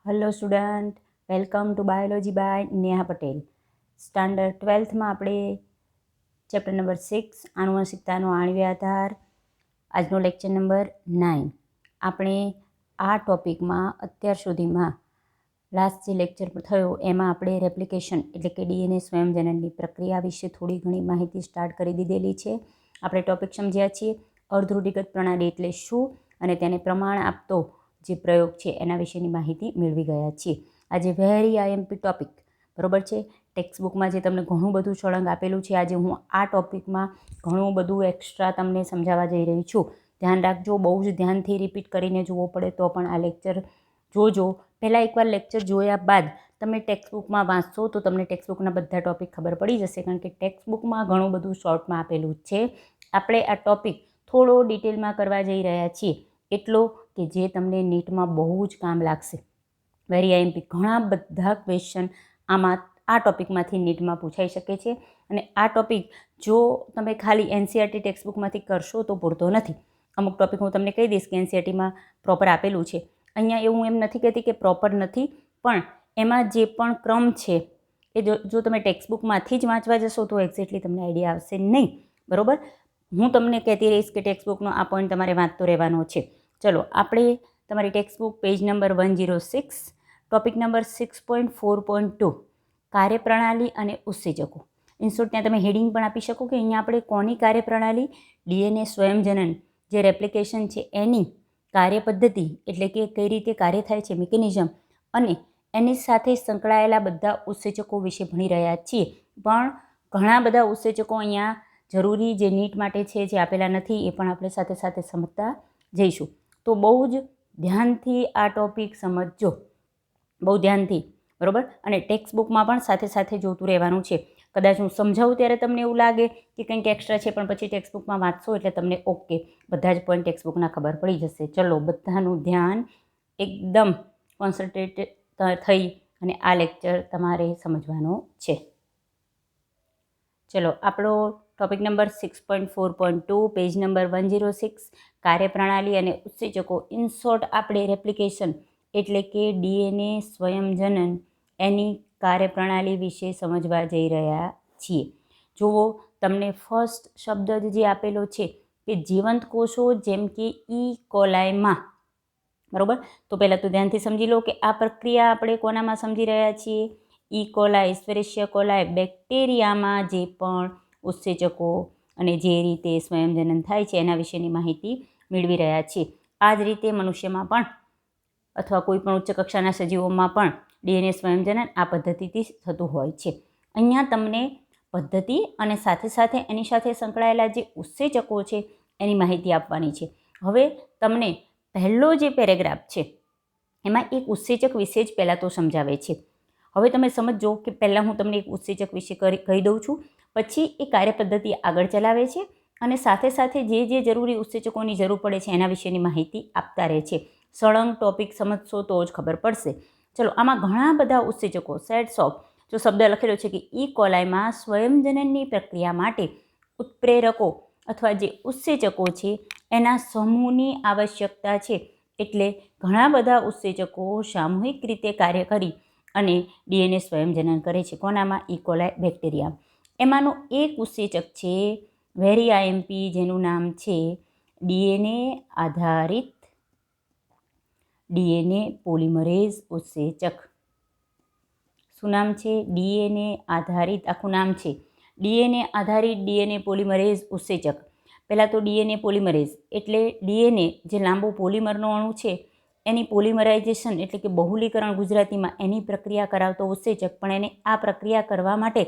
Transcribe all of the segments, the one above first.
Hello student, welcome to biology by Neha Patel. Standard 12થમાં આપણે chapter number 6 આનુવંશિકતાનો આણ્વીય આધાર, આજનો લેક્ચર નંબર 9. આપણે આ ટોપિકમાં અત્યાર સુધીમાં લાસ્ટ જે લેક્ચર થયો એમાં આપણે રેપ્લિકેશન એટલે કે ડીએનએ સ્વયંજનનની પ્રક્રિયા વિશે થોડી ઘણી માહિતી સ્ટાર્ટ કરી દીધેલી છે. આપણે ટોપિક સમજ્યા છીએ અર્ધરૂઢિગત પ્રણાલી એટલે શું અને તેને પ્રમાણ આપતો જે પ્રયોગ છે એના વિશેની માહિતી મેળવી ગયા છીએ. આજે વેરી આઈએમપી ટોપિક બરાબર છે. ટેક્સ્ટ બુકમાં જે તમને ઘણું બધું સળંગ આપેલું છે, આજે હું આ ટોપિકમાં ઘણું બધું એક્સ્ટ્રા તમને સમજાવવા જઈ રહી છું. ધ્યાન રાખજો, બહુ જ ધ્યાનથી રિપીટ કરીને જોવો પડે તો પણ આ લેક્ચર જોજો. પહેલાં એકવાર લેક્ચર જોયા બાદ તમે ટેક્સ્ટ બુકમાં વાંચશો તો તમને ટેક્સ્ટ બુકના બધા ટોપિક ખબર પડી જશે, કારણ કે ટેક્સ્ટ બુકમાં ઘણું બધું શોર્ટમાં આપેલું છે. આપણે આ ટોપિક થોડો ડિટેલમાં કરવા જઈ રહ્યા છીએ, એટલો કે જે તમને નીટમાં બહુ જ કામ લાગશે. વેરી આઈએમપી ઘણા બધા ક્વેશ્ચન આ ટોપિકમાંથી નીટમાં પૂછાઈ શકે છે. અને આ ટોપિક જો તમે ખાલી એનસીઈઆરટી ટેક્સ્ટ બુકમાંથી કરશો તો પૂરતો નથી. અમુક ટોપિક હું તમને કહી દઈશ કે એનસીઈઆરટીમાં પ્રોપર આપેલું છે. અહીંયા એવું એમ નથી કહેતી કે પ્રોપર નથી, પણ એમાં જે પણ ક્રમ છે એ જો તમે ટેક્સ્ટ બુકમાંથી જ વાંચવા જશો તો એક્ઝેક્ટલી તમને આઈડિયા આવશે નહીં. બરાબર, હું તમને કહેતી રહીશ કે ટેક્સ્ટ બુકનો આ પોઈન્ટ તમારે વાંચતો રહેવાનો છે. ચલો, આપણે તમારી text book page number 106, topic number 6.4.2 કાર્યપ્રણાલી અને ઉત્સેચકો. ઇનશોર્ટ ત્યાં તમે હેડિંગ પણ આપી શકો કે અહીંયા આપણે કોની કાર્યપ્રણાલી, ડીએનએ સ્વયંજનન જે રેપ્લિકેશન છે એની કાર્યપદ્ધતિ એટલે કે કઈ રીતે કાર્ય થાય છે, મિકેનિઝમ, અને એની સાથે સંકળાયેલા બધા ઉત્સેચકો વિશે ભણી રહ્યા છીએ. પણ ઘણા બધા ઉત્સેચકો અહીંયા જરૂરી જે નીટ માટે છે જે આપેલા નથી એ પણ આપણે સાથે સાથે સમજતા જઈશું. તો બહુ જ ધ્યાનથી આ ટોપિક સમજજો, બહુ ધ્યાનથી. બરાબર, અને ટેક્સ્ટ બુકમાં પણ સાથે સાથે જોતું રહેવાનું છે. કદાચ હું સમજાવું ત્યારે તમને એવું લાગે કે કંઈક એક્સ્ટ્રા છે, પણ પછી ટેક્સ્ટ બુકમાં વાંચશો એટલે તમને ઓકે બધા જ પોઈન્ટ ટેક્સ્ટ બુકના ખબર પડી જશે. ચલો, બધાનું ધ્યાન એકદમ કોન્સન્ટ્રેટ થઈ અને આ લેક્ચર તમારે સમજવાનો છે. ચલો, આપણો ટોપિક નંબર 6.4.2 પેજ નંબર 106 કાર્યપ્રણાલી અને ઉત્સેચકો. ઇન શોર્ટ આપણે રેપ્લિકેશન એટલે કે ડીએનએ સ્વયંજનન એની કાર્યપ્રણાલી વિશે સમજવા જઈ રહ્યા છીએ. જુઓ, તમને ફર્સ્ટ શબ્દ જે આપેલો છે કે જીવંત કોષો જેમ કે ઈ કોલાયમાં. બરાબર, તો પહેલાં તો ધ્યાનથી સમજી લો કે આ પ્રક્રિયા આપણે કોનામાં સમજી રહ્યા છીએ? ઈ કોલાય, એસ્ચેરિશિયા કોલાય, બેક્ટેરિયામાં જે પણ ઉત્સેચકો અને જે રીતે સ્વયંજનન થાય છે એના વિશેની માહિતી મેળવી રહ્યા છીએ. આ જ રીતે મનુષ્યમાં પણ અથવા કોઈ પણ ઉચ્ચ કક્ષાના સજીવોમાં પણ ડીએનએ સ્વયંજનન આ પદ્ધતિથી થતું હોય છે. અહીંયા તમને પદ્ધતિ અને સાથે સાથે એની સાથે સંકળાયેલા જે ઉત્સેચકો છે એની માહિતી આપવાની છે. હવે તમને પહેલો જે પેરેગ્રાફ છે એમાં એક ઉત્સેચક વિશે જ પહેલાં તો સમજાવે છે. હવે તમે સમજો કે પહેલાં હું તમને એક ઉત્સેચક વિશે કહી દઉં છું, પછી એ કાર્યપદ્ધતિ આગળ ચલાવે છે અને સાથે સાથે જે જરૂરી ઉત્સેચકોની જરૂર પડે છે એના વિશેની માહિતી આપતા રહે છે. સળંગ ટોપિક સમજશો તો જ ખબર પડશે. ચલો, આમાં ઘણા બધા ઉત્સેચકો, સેટ્સ ઓફ, જો શબ્દ લખેલો છે કે ઈ કોલાયમાં સ્વયંજનનની પ્રક્રિયા માટે ઉત્પ્રેરકો અથવા જે ઉત્સેચકો છે એના સમૂહની આવશ્યકતા છે. એટલે ઘણા બધા ઉત્સેચકો સામૂહિક રીતે કાર્ય કરી અને ડીએનએ સ્વયંજનન કરે છે. કોનામાં? ઈ કોલાય બેક્ટેરિયા. એમાંનો એક ઉત્સેચક છે વેરી આઈએમપી, જેનું નામ છે ડીએનએ આધારિત ડીએનએ પોલિમરેઝ ઉત્સેચક. શું નામ છે? ડીએનએ આધારિત, આખું નામ છે ડીએનએ આધારિત ડીએનએ પોલિમરેઝ ઉત્સેચક. પહેલાં તો ડીએનએ પોલિમરેઝ એટલે ડીએનએ જે લાંબો પોલિમરનો અણુ છે એની પોલિમરાઇઝેશન એટલે કે બહુલીકરણ ગુજરાતીમાં, એની પ્રક્રિયા કરાવતો ઉત્સેચક. પણ એને આ પ્રક્રિયા કરવા માટે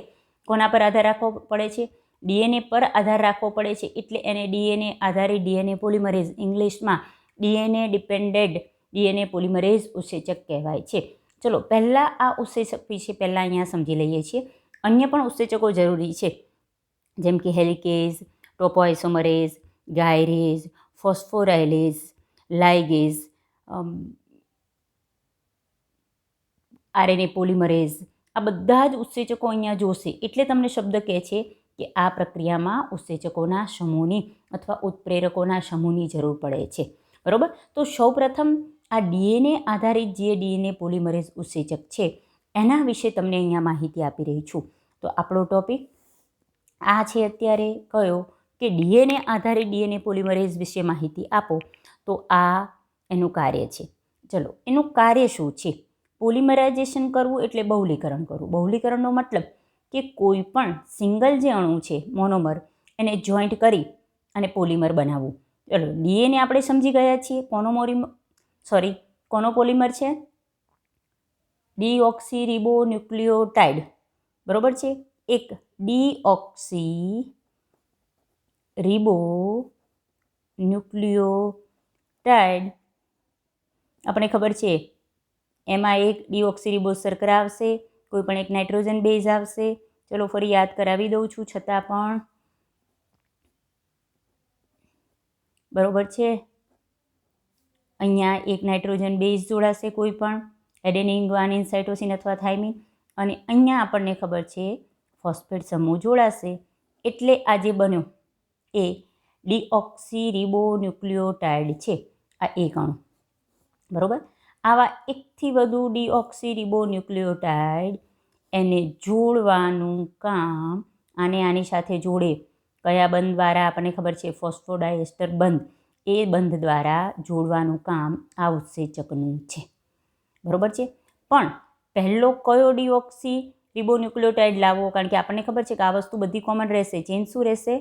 કોના પર આધાર રાખવો પડે છે? ડીએનએ પર આધાર રાખવો પડે છે. એટલે એને ડીએનએ આધારિત ડીએનએ પોલિમરેઝ, ઇંગ્લિશમાં ડીએનએ ડિપેન્ડેડ ડીએનએ પોલિમરેઝ ઉત્સેચક કહેવાય છે. ચલો, પહેલાં આ ઉત્સેચક વિશે પહેલાં અહીંયા સમજી લઈએ છીએ. અન્ય પણ ઉત્સેચકો જરૂરી છે, જેમ કે હેલિકેઝ, ટોપોઆઇસોમરેઝ, ગાયરેઝ, ફોસ્ફોરાયલેઝ, લાઇગેઝ, આરએનએ પોલિમરેઝ. આ બધા જ ઉત્સેચકો અહીંયા જોશે. એટલે તમને શબ્દ કહે છે કે આ પ્રક્રિયામાં ઉત્સેચકોના સમૂહની અથવા ઉત્પ્રેરકોના સમૂહની જરૂર પડે છે. બરાબર, તો સૌપ્રથમ આ ડીએનએ આધારિત જે ડીએનએ પોલિમરેઝ ઉત્સેચક છે એના વિશે તમને અહીંયા માહિતી આપી રહી છું. તો આપણો ટોપિક આ છે અત્યારે કયો કે ડીએનએ આધારિત ડીએનએ પોલિમરેઝ વિશે માહિતી આપો. તો આ એનું કાર્ય છે. ચલો, એનું કાર્ય શું છે? પોલિમરાઇઝેશન કરવું એટલે બહુલીકરણ કરવું. બહુલીકરણનો મતલબ કે કોઈ પણ સિંગલ જે અણુ છે મોનોમર એને જોઈન્ટ કરી અને પોલિમર બનાવવું. ચલો, ડીએનએ આપણે સમજી ગયા છીએ. કોનો પોલિમર છે? ડીઓક્સીરિબોન્યુક્લિયોટાઇડ. બરોબર છે. એક ડીઓક્સીરિબોન્યુક્લિયોટાઇડ આપણે ખબર છે એમાં એક ડીઓક્સીરિબો શર્કરા આવશે, કોઈ પણ એક નાઇટ્રોજન બેઝ આવશે. ચલો ફરી યાદ કરાવી દઉં છું છતાં પણ. બરોબર છે. અહીંયા એક નાઇટ્રોજન બેઝ જોડાશે, કોઈ પણ એડેનિન, ગ્વાનિન, સાઇટોસિન અથવા થાઇમિન, અને અહીંયા આપણને ખબર છે ફોસ્ફેટ સમૂહ જોડાશે. એટલે આ જે બન્યો એ ડીઓક્સીરિબોન્યુક્લિયોટાઇડ છે, આ એક અણુ. બરોબર. આવા એકથી વધુ ડીઓક્સીરિબોન્યુક્લિયોટાઇડ એને જોડવાનું કામ આની સાથે જોડે કયા બંધ દ્વારા? આપણને ખબર છે ફોસ્ફોડાયસ્ટર બંધ. એ બંધ દ્વારા જોડવાનું કામ આ ઉત્સેચકનું છે. બરોબર છે. પણ પહેલો કયો ડીઓક્સીરિબોન્યુક્લિયોટાઇડ લાવવો? કારણ કે આપણને ખબર છે કે આ વસ્તુ બધી કોમન રહેશે. ચેન્જ શું રહેશે?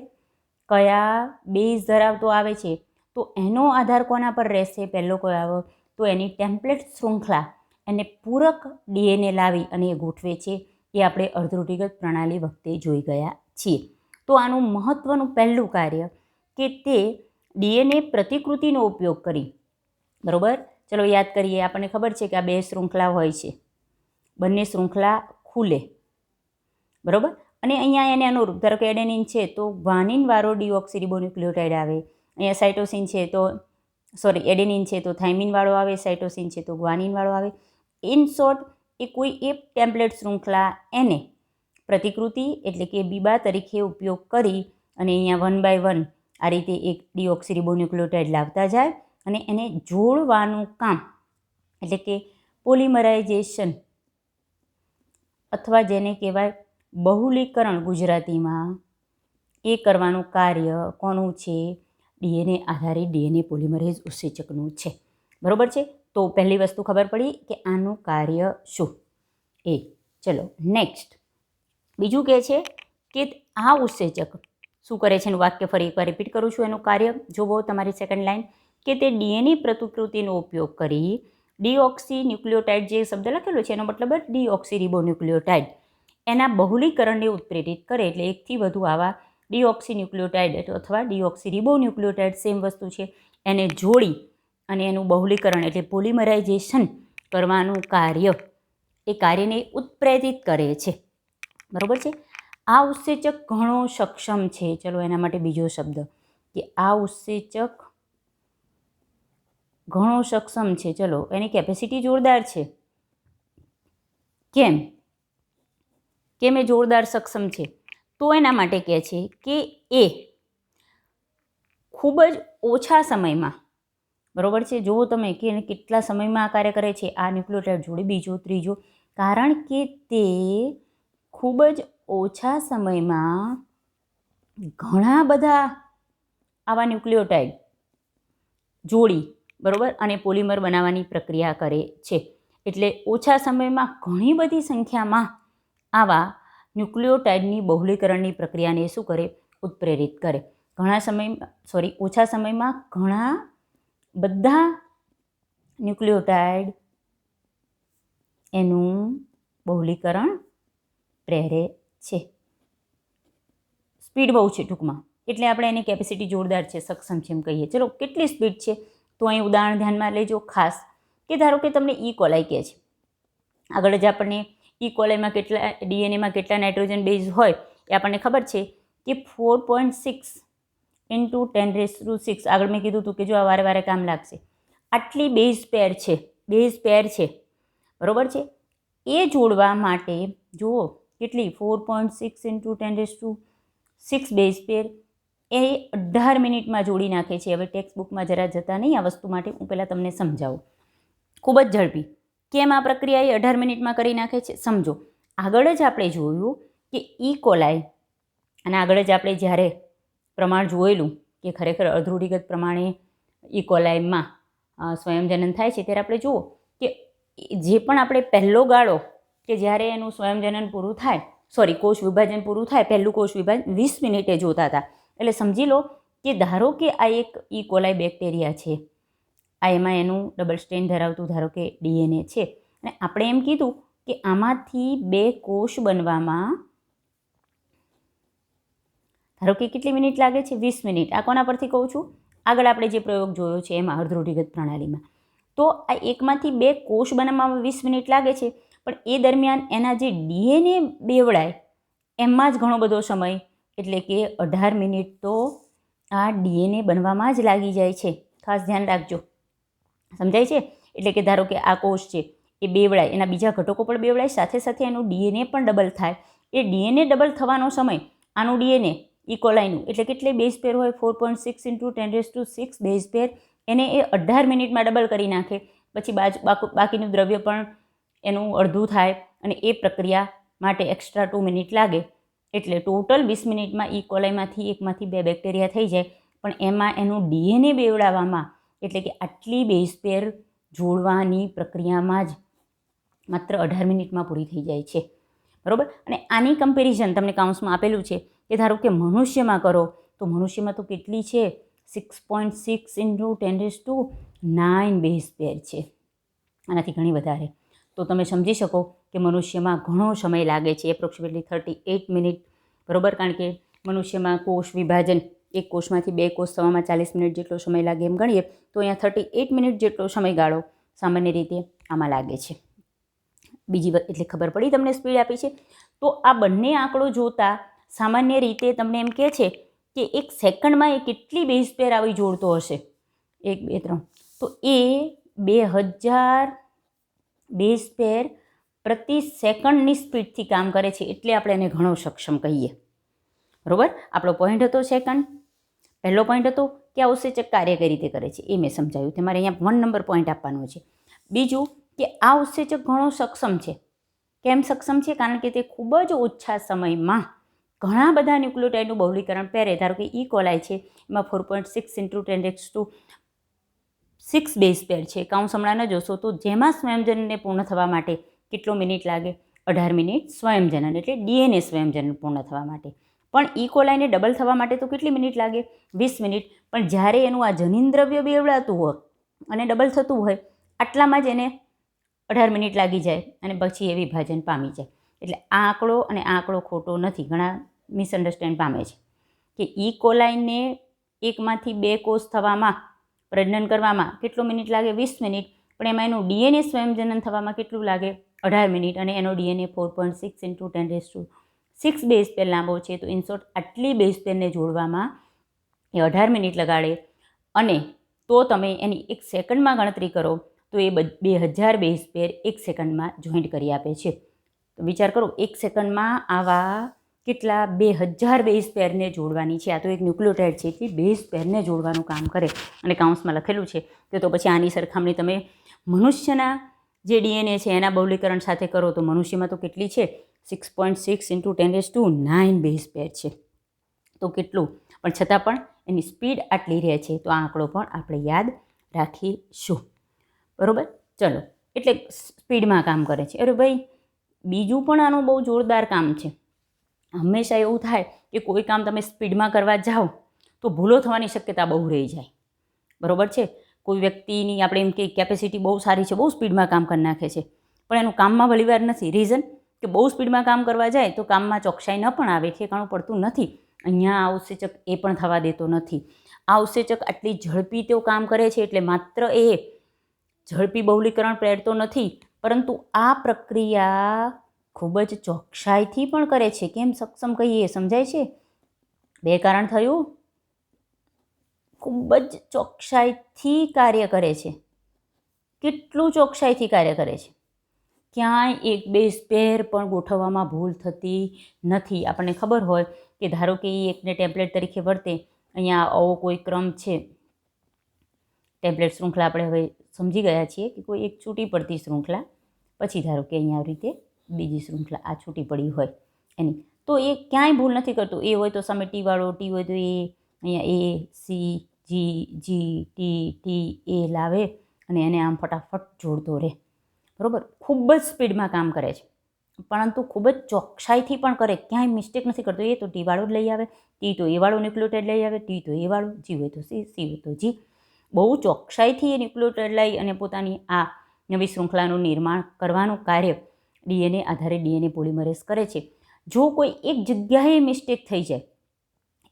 કયા બેઝ ધરાવતો આવે છે તો એનો આધાર કોના પર રહેશે? પહેલો કયો આવે તો એની ટેમ્પલેટ શૃંખલા એને પૂરક ડીએનએ લાવી અને એ ગોઠવે છે. એ આપણે અર્ધરૂઢિગત પ્રણાલી વખતે જોઈ ગયા છીએ. તો આનું મહત્ત્વનું પહેલું કાર્ય કે તે ડીએનએ પ્રતિકૃતિનો ઉપયોગ કરી. બરાબર. ચલો યાદ કરીએ. આપણને ખબર છે કે આ બે શૃંખલા હોય છે, બંને શૃંખલા ખુલે. બરાબર. અને અહીંયા એને અનુરૂપ ધારો કે એડેનિન છે તો ગ્વાનિનવાળો ડીઓક્સીરિબોન્યુક્લિયોટાઇડ આવે. અહીંયા સાઇટોસિન છે તો એડેનિન છે તો થાઇમિનવાળો આવે, સાઇટોસિન છે તો ગ્વાનિનવાળો આવે. ઇન શોર્ટ એ કોઈ એક ટેમ્પલેટ શૃંખલા એને પ્રતિકૃતિ એટલે કે બીબા તરીકે ઉપયોગ કરી અને અહીંયા 1 by 1 આ રીતે એક ડીઓક્સીરિબોન્યુક્લિયોટાઇડ લાવતા જાય અને એને જોડવાનું કામ એટલે કે પોલિમરાઇઝેશન અથવા જેને કહેવાય બહુલીકરણ ગુજરાતીમાં, એ કરવાનું કાર્ય કોનું છે? ડીએનએ આધારિત ડીએનએ પોલિમરેઝ ઉત્સેચકનું છે. બરાબર છે. તો પહેલી વસ્તુ ખબર પડી કે આનું કાર્ય શું એ. ચલો નેક્સ્ટ બીજું કહે છે કે આ ઉત્સેચક શું કરે છે? એનું વાક્ય ફરી એકવાર રિપીટ કરું છું. એનું કાર્ય જોવો તમારી સેકન્ડ લાઈન કે તે ડીએનએ પ્રતિકૃતિનો ઉપયોગ કરી ડીઓક્સી ન્યુક્લિયોટાઇડ જે શબ્દ લખેલો છે એનો મતલબ ડીઓક્સીરિબોન્યુક્લિયોટાઇડ એના બહુલીકરણને ઉત્પ્રેરિત કરે. એટલે એકથી વધુ આવા ડીઓક્સી ન્યુક્લિયોટાઇડ અથવા ડીઓક્સીરિબોન્યુક્લિયોટાઇડ સેમ વસ્તુ છે એને જોડી અને એનું બહુલીકરણ એટલે પોલિમરાઇઝેશન કરવાનું કાર્ય, એ કાર્યને ઉત્પ્રેરિત કરે છે. બરાબર છે. આ ઉત્સેચક ઘણો સક્ષમ છે. ચલો એના માટે બીજો શબ્દ કે આ ઉત્સેચક ઘણો સક્ષમ છે. ચલો એની કેપેસિટી જોરદાર છે. કેમ એ જોરદાર સક્ષમ છે? તો એના માટે કહે છે કે એ ખૂબ જ ઓછા સમયમાં, બરાબર છે, જુઓ તમે કે કેટલા સમયમાં આ કાર્ય કરે છે. આ ન્યુક્લિયોટાઇડ જોડે બીજો ત્રીજો, કારણ કે તે ખૂબ જ ઓછા સમયમાં ઘણા બધા આવા ન્યુક્લિયોટાઇડ જોડી, બરાબર, અને પોલિમર બનાવવાની પ્રક્રિયા કરે છે. એટલે ઓછા સમયમાં ઘણી બધી સંખ્યામાં આવા ન્યુક્લિયોટાઇડની બહુલીકરણની પ્રક્રિયાને શું કરે? ઉત્પ્રેરિત કરે. ઓછા સમયમાં ઘણા બધા ન્યુક્લિયોટાઇડ એનું બહુલીકરણ પ્રેરે છે. સ્પીડ બહુ છે ટૂંકમાં, એટલે આપણે એની કેપેસિટી જોરદાર છે, સક્ષમ છે એમ કહીએ. ચલો કેટલી સ્પીડ છે? તો અહીં ઉદાહરણ ધ્યાનમાં લેજો ખાસ કે ધારો કે તમને ઈ કોલાઈ કહે છે. આગળ જ આપણને ઈ કોલાઈમાં કેટલા ડીએનએમાં કેટલા નાઇટ્રોજન બેઝ હોય એ આપણને ખબર છે કે 4.6 × 10⁶. આગળ મેં કીધું હતું કે જો આ વારે વારે કામ લાગશે. આટલી બેઝ પેર છે, બરાબર છે. એ જોડવા માટે જુઓ કેટલી 4.6 × 10⁶ બેઝ પેર એ 18 મિનિટમાં જોડી નાખે છે. હવે ટેક્સ્ટ બુકમાં જરા જતા નહીં આ વસ્તુ માટે, હું પહેલાં તમને સમજાવું. ખૂબ જ ઝડપી. કેમ આ પ્રક્રિયા એ 18 મિનિટમાં કરી નાખે છે સમજો. આગળ જ આપણે જોયું કે ઇકોલાઈ અને આગળ જ આપણે જ્યારે પ્રમાણ જોયેલું કે ખરેખર અર્ધરૂઢિગત પ્રમાણે ઇકોલાઈમાં સ્વયંજનન થાય છે ત્યારે આપણે જુઓ કે જે પણ આપણે પહેલો ગાળો કે જ્યારે એનું સ્વયંજનન પૂરું થાય, કોષ વિભાજન પૂરું થાય, પહેલું કોષ વિભાજન 20 મિનિટે જોતા હતા. એટલે સમજી લો કે ધારો કે આ એક ઇકોલાઈ બેક્ટેરિયા છે, આ એમાં એનું ડબલ સ્ટ્રેન ધરાવતું ધારો કે ડીએનએ છે, અને આપણે એમ કીધું કે આમાંથી 2 કોષ બનવામાં ધારો કે કેટલી મિનિટ લાગે છે? 20 મિનિટ. આ કોના પરથી કહું છું? આગળ આપણે જે પ્રયોગ જોયો છે એમાં અર્ધરૂઢિગત પ્રણાલીમાં. તો આ એકમાંથી 2 કોષ બનાવવામાં 20 મિનિટ લાગે છે, પણ એ દરમિયાન એના જે ડીએનએ બેવડાય એમાં જ ઘણો બધો સમય, એટલે કે 18 મિનિટ તો આ ડીએનએ બનવામાં જ લાગી જાય છે. ખાસ ધ્યાન રાખજો, સમજાય છે? એટલે કે ધારો કે આ કોષ છે એ બેવડાય, એના બીજા ઘટકો પણ બેવડાય, સાથે સાથે એનું ડીએનએ પણ ડબલ થાય. એ ડીએનએ ડબલ થવાનો સમય, આનું ડીએનએ ઇકોલાઈનું એટલે કેટલી બેઝ પેર હોય? 4.6 × 10⁶ બેઝ પેર, એને એ 18 મિનિટમાં ડબલ કરી નાખે. પછી બાકીનું દ્રવ્ય પણ એનું અડધું થાય અને એ પ્રક્રિયા માટે એક્સ્ટ્રા 2 મિનિટ લાગે. એટલે ટોટલ 20 મિનિટમાં ઇકોલાઈમાંથી એકમાંથી 2 બેક્ટેરિયા થઈ જાય, પણ એમાં એનું ડીએનએ બેવડાવવામાં એટલે કે આટલી બેઝ પેર જોડવાની પ્રક્રિયામાં જ માત્ર 18 મિનિટમાં પૂરી થઈ જાય છે. બરાબર? અને આની કમ્પેરિઝન તમને કાઉન્સમાં આપેલું છે કે ધારો કે મનુષ્યમાં કરો તો મનુષ્યમાં તો કેટલી છે? 6.6 × 10⁹ બેઝ પેર છે, આનાથી ઘણી વધારે. તો તમે સમજી શકો કે મનુષ્યમાં ઘણો સમય લાગે છે, એપ્રોક્સિમેટલી 38 મિનિટ. બરાબર? કારણ કે મનુષ્યમાં કોષ વિભાજન, એક કોષમાંથી 2 કોષ થવામાં 40 મિનિટ જેટલો સમય લાગે એમ ગણીએ તો અહીંયા 38 મિનિટ જેટલો સમયગાળો સામાન્ય રીતે આમાં લાગે છે. બીજી વાત એટલે ખબર પડી તમને સ્પીડ આપી છે. તો આ બંને આંકડો જોતા સામાન્ય રીતે તમને એમ કહે છે કે 1 સેકન્ડમાં એ કેટલી બેઝ પેર આવી જોડતો હશે? 1 2 3. તો એ 2000 બેઝ પેર પ્રતિ સેકન્ડની સ્પીડથી કામ કરે છે, એટલે આપણે એને ઘણો સક્ષમ કહીએ. બરાબર? આપણો પોઈન્ટ હતો સેકન્ડ. પહેલો પોઈન્ટ હતો કે આ ઉત્સેચક કાર્ય કઈ રીતે કરે છે એ મેં સમજાવ્યું. તમારે અહીંયા 1 નંબર પોઈન્ટ આપવાનો છે. બીજું કે આ ઉત્સેચક ઘણો સક્ષમ છે. કેમ સક્ષમ છે? કારણ કે તે ખૂબ જ ઓછા સમયમાં ઘણા બધા ન્યુક્લિયોટાઇડનું બહુલીકરણ પહેરે. ધારો કે ઇકોલાઈ છે, એમાં 4.6 × 10⁶ બેઝ પેર છે. કાઉન્સ હમણાં ન જોશો તો જેમાં સ્વયંજનનને પૂર્ણ થવા માટે કેટલો મિનિટ લાગે? 18 મિનિટ સ્વયંજનન એટલે ડીએનએ સ્વયંજનન પૂર્ણ થવા માટે. પણ ઇકોલાઈને ડબલ થવા માટે તો કેટલી મિનિટ લાગે? 20 મિનિટ. પણ જ્યારે એનું આ જનીનદ્રવ્ય બેવડાતું હોય અને ડબલ થતું હોય, આટલામાં જ એને 18 મિનિટ લાગી જાય અને પછી એ વિભાજન પામી જાય. એટલે આ આંકડો અને આ આંકડો ખોટો નથી. ઘણા મિસઅન્ડરસ્ટેન્ડ પામે છે કે ઇકોલાઈને એકમાંથી 2 કોષ થવામાં, પ્રજનન કરવામાં કેટલો મિનિટ લાગે? 20 મિનિટ. પણ એમાં એનું ડીએનએ સ્વયંજનન થવામાં કેટલું લાગે? 18 મિનિટ. અને એનો ડીએનએ 4.6 × 10⁶ બેઝ પેર લાંબો છે. તો ઇન શોર્ટ આટલી બેઝ પેરને જોડવામાં એ 18 મિનિટ લગાડે. અને તો તમે એની 1 સેકન્ડમાં ગણતરી કરો તો એ 2000 બેઝ પેર 1 સેકન્ડમાં જોઈન્ટ કરી આપે છે. તો વિચાર કરો, 1 સેકન્ડમાં આવા કેટલા 2000 બેઝ પેરને જોડવાની છે. આ તો એક ન્યુક્લિયોટાઇડ છે, એટલી બેઝ પેરને જોડવાનું કામ કરે અને કાઉન્સમાં લખેલું છે. તો પછી આની સરખામણી તમે મનુષ્યના જે ડીએનએ છે એના બહુલીકરણ સાથે કરો તો મનુષ્યમાં તો કેટલી છે? 6.6 × 10⁹ બેઝ પેર છે. તો કેટલું? પણ છતાં પણ એની સ્પીડ આટલી રહે છે. તો આ આંકડો પણ આપણે યાદ રાખીશું. બરાબર? ચલો, એટલે સ્પીડમાં કામ કરે છે. અરે ભાઈ, બીજું પણ આનું બહુ જોરદાર કામ છે. હંમેશા એવું થાય કે કોઈ કામ તમે સ્પીડમાં કરવા જાઓ તો ભૂલો થવાની શક્યતા બહુ રહી જાય. બરાબર છે? કોઈ વ્યક્તિની આપણે એમ કે કેપેસિટી બહુ સારી છે, બહુ સ્પીડમાં કામ કરી નાખે છે, પણ એનું કામમાં ભલીવાર નથી. રીઝન કે બહુ સ્પીડમાં કામ કરવા જાય તો કામમાં ચોકસાઈ ન પણ આવે, ઠેકાણું પડતું નથી. અહીંયા આ ઉત્સેચક એ પણ થવા દેતો નથી. આ ઉત્સેચક આટલી ઝડપી તેઓ કામ કરે છે એટલે માત્ર એ ઝડપી બહુલીકરણ પ્રેરતો નથી, પરંતુ આ પ્રક્રિયા ખૂબ જ ચોકસાઈથી પણ કરે છે. કેમ સક્ષમ કહીએ? સમજાય છે? 2 કારણ થયું. ખૂબ જ ચોકસાઈથી કાર્ય કરે છે. કેટલું ચોકસાઈથી કાર્ય કરે છે? ક્યાંય 1 બેઝ પેર પણ ગોઠવવામાં ભૂલ થતી નથી. આપણને ખબર હોય કે ધારો કે એ એકને ટેમ્પલેટ તરીકે વર્તે, અહીંયા આવો કોઈ ક્રમ છે, ટેમ્પલેટ શૃંખલા આપણે હવે સમજી ગયા છીએ કે કોઈ એક છૂટી પડતી શૃંખલા, પછી ધારો કે અહીંયા આવી રીતે બીજી શૃંખલા આ છૂટી પડી હોય એની, તો એ ક્યાંય ભૂલ નથી કરતું. એ હોય તો સામે ટી વાળો, ટી હોય તો એ અહીંયા એ સી જી ટી એ લાવે અને એને આમ ફટાફટ જોડતો રહે. બરાબર, ખૂબ જ સ્પીડમાં કામ કરે છે, પરંતુ ખૂબ જ ચોકસાઈથી પણ કરે, ક્યાંય મિસ્ટેક નથી કરતો. એ તો ટી વાળો જ લઈ આવે, ટી તો એ વાળો ન્યુક્લિયોટાઇડ લઈ આવે, ટી તો એ વાળું, જી હોય તો સી, સી હોય તો જી. બહુ ચોકસાઈથી એ ન્યુક્લિયોટાઇડ લઈ અને પોતાની આ નવી શૃંખલાનું નિર્માણ કરવાનું કાર્ય ડીએનએ આધારે ડીએનએ પોલિમરેઝ કરે છે. જો કોઈ એક જગ્યાએ મિસ્ટેક થઈ જાય,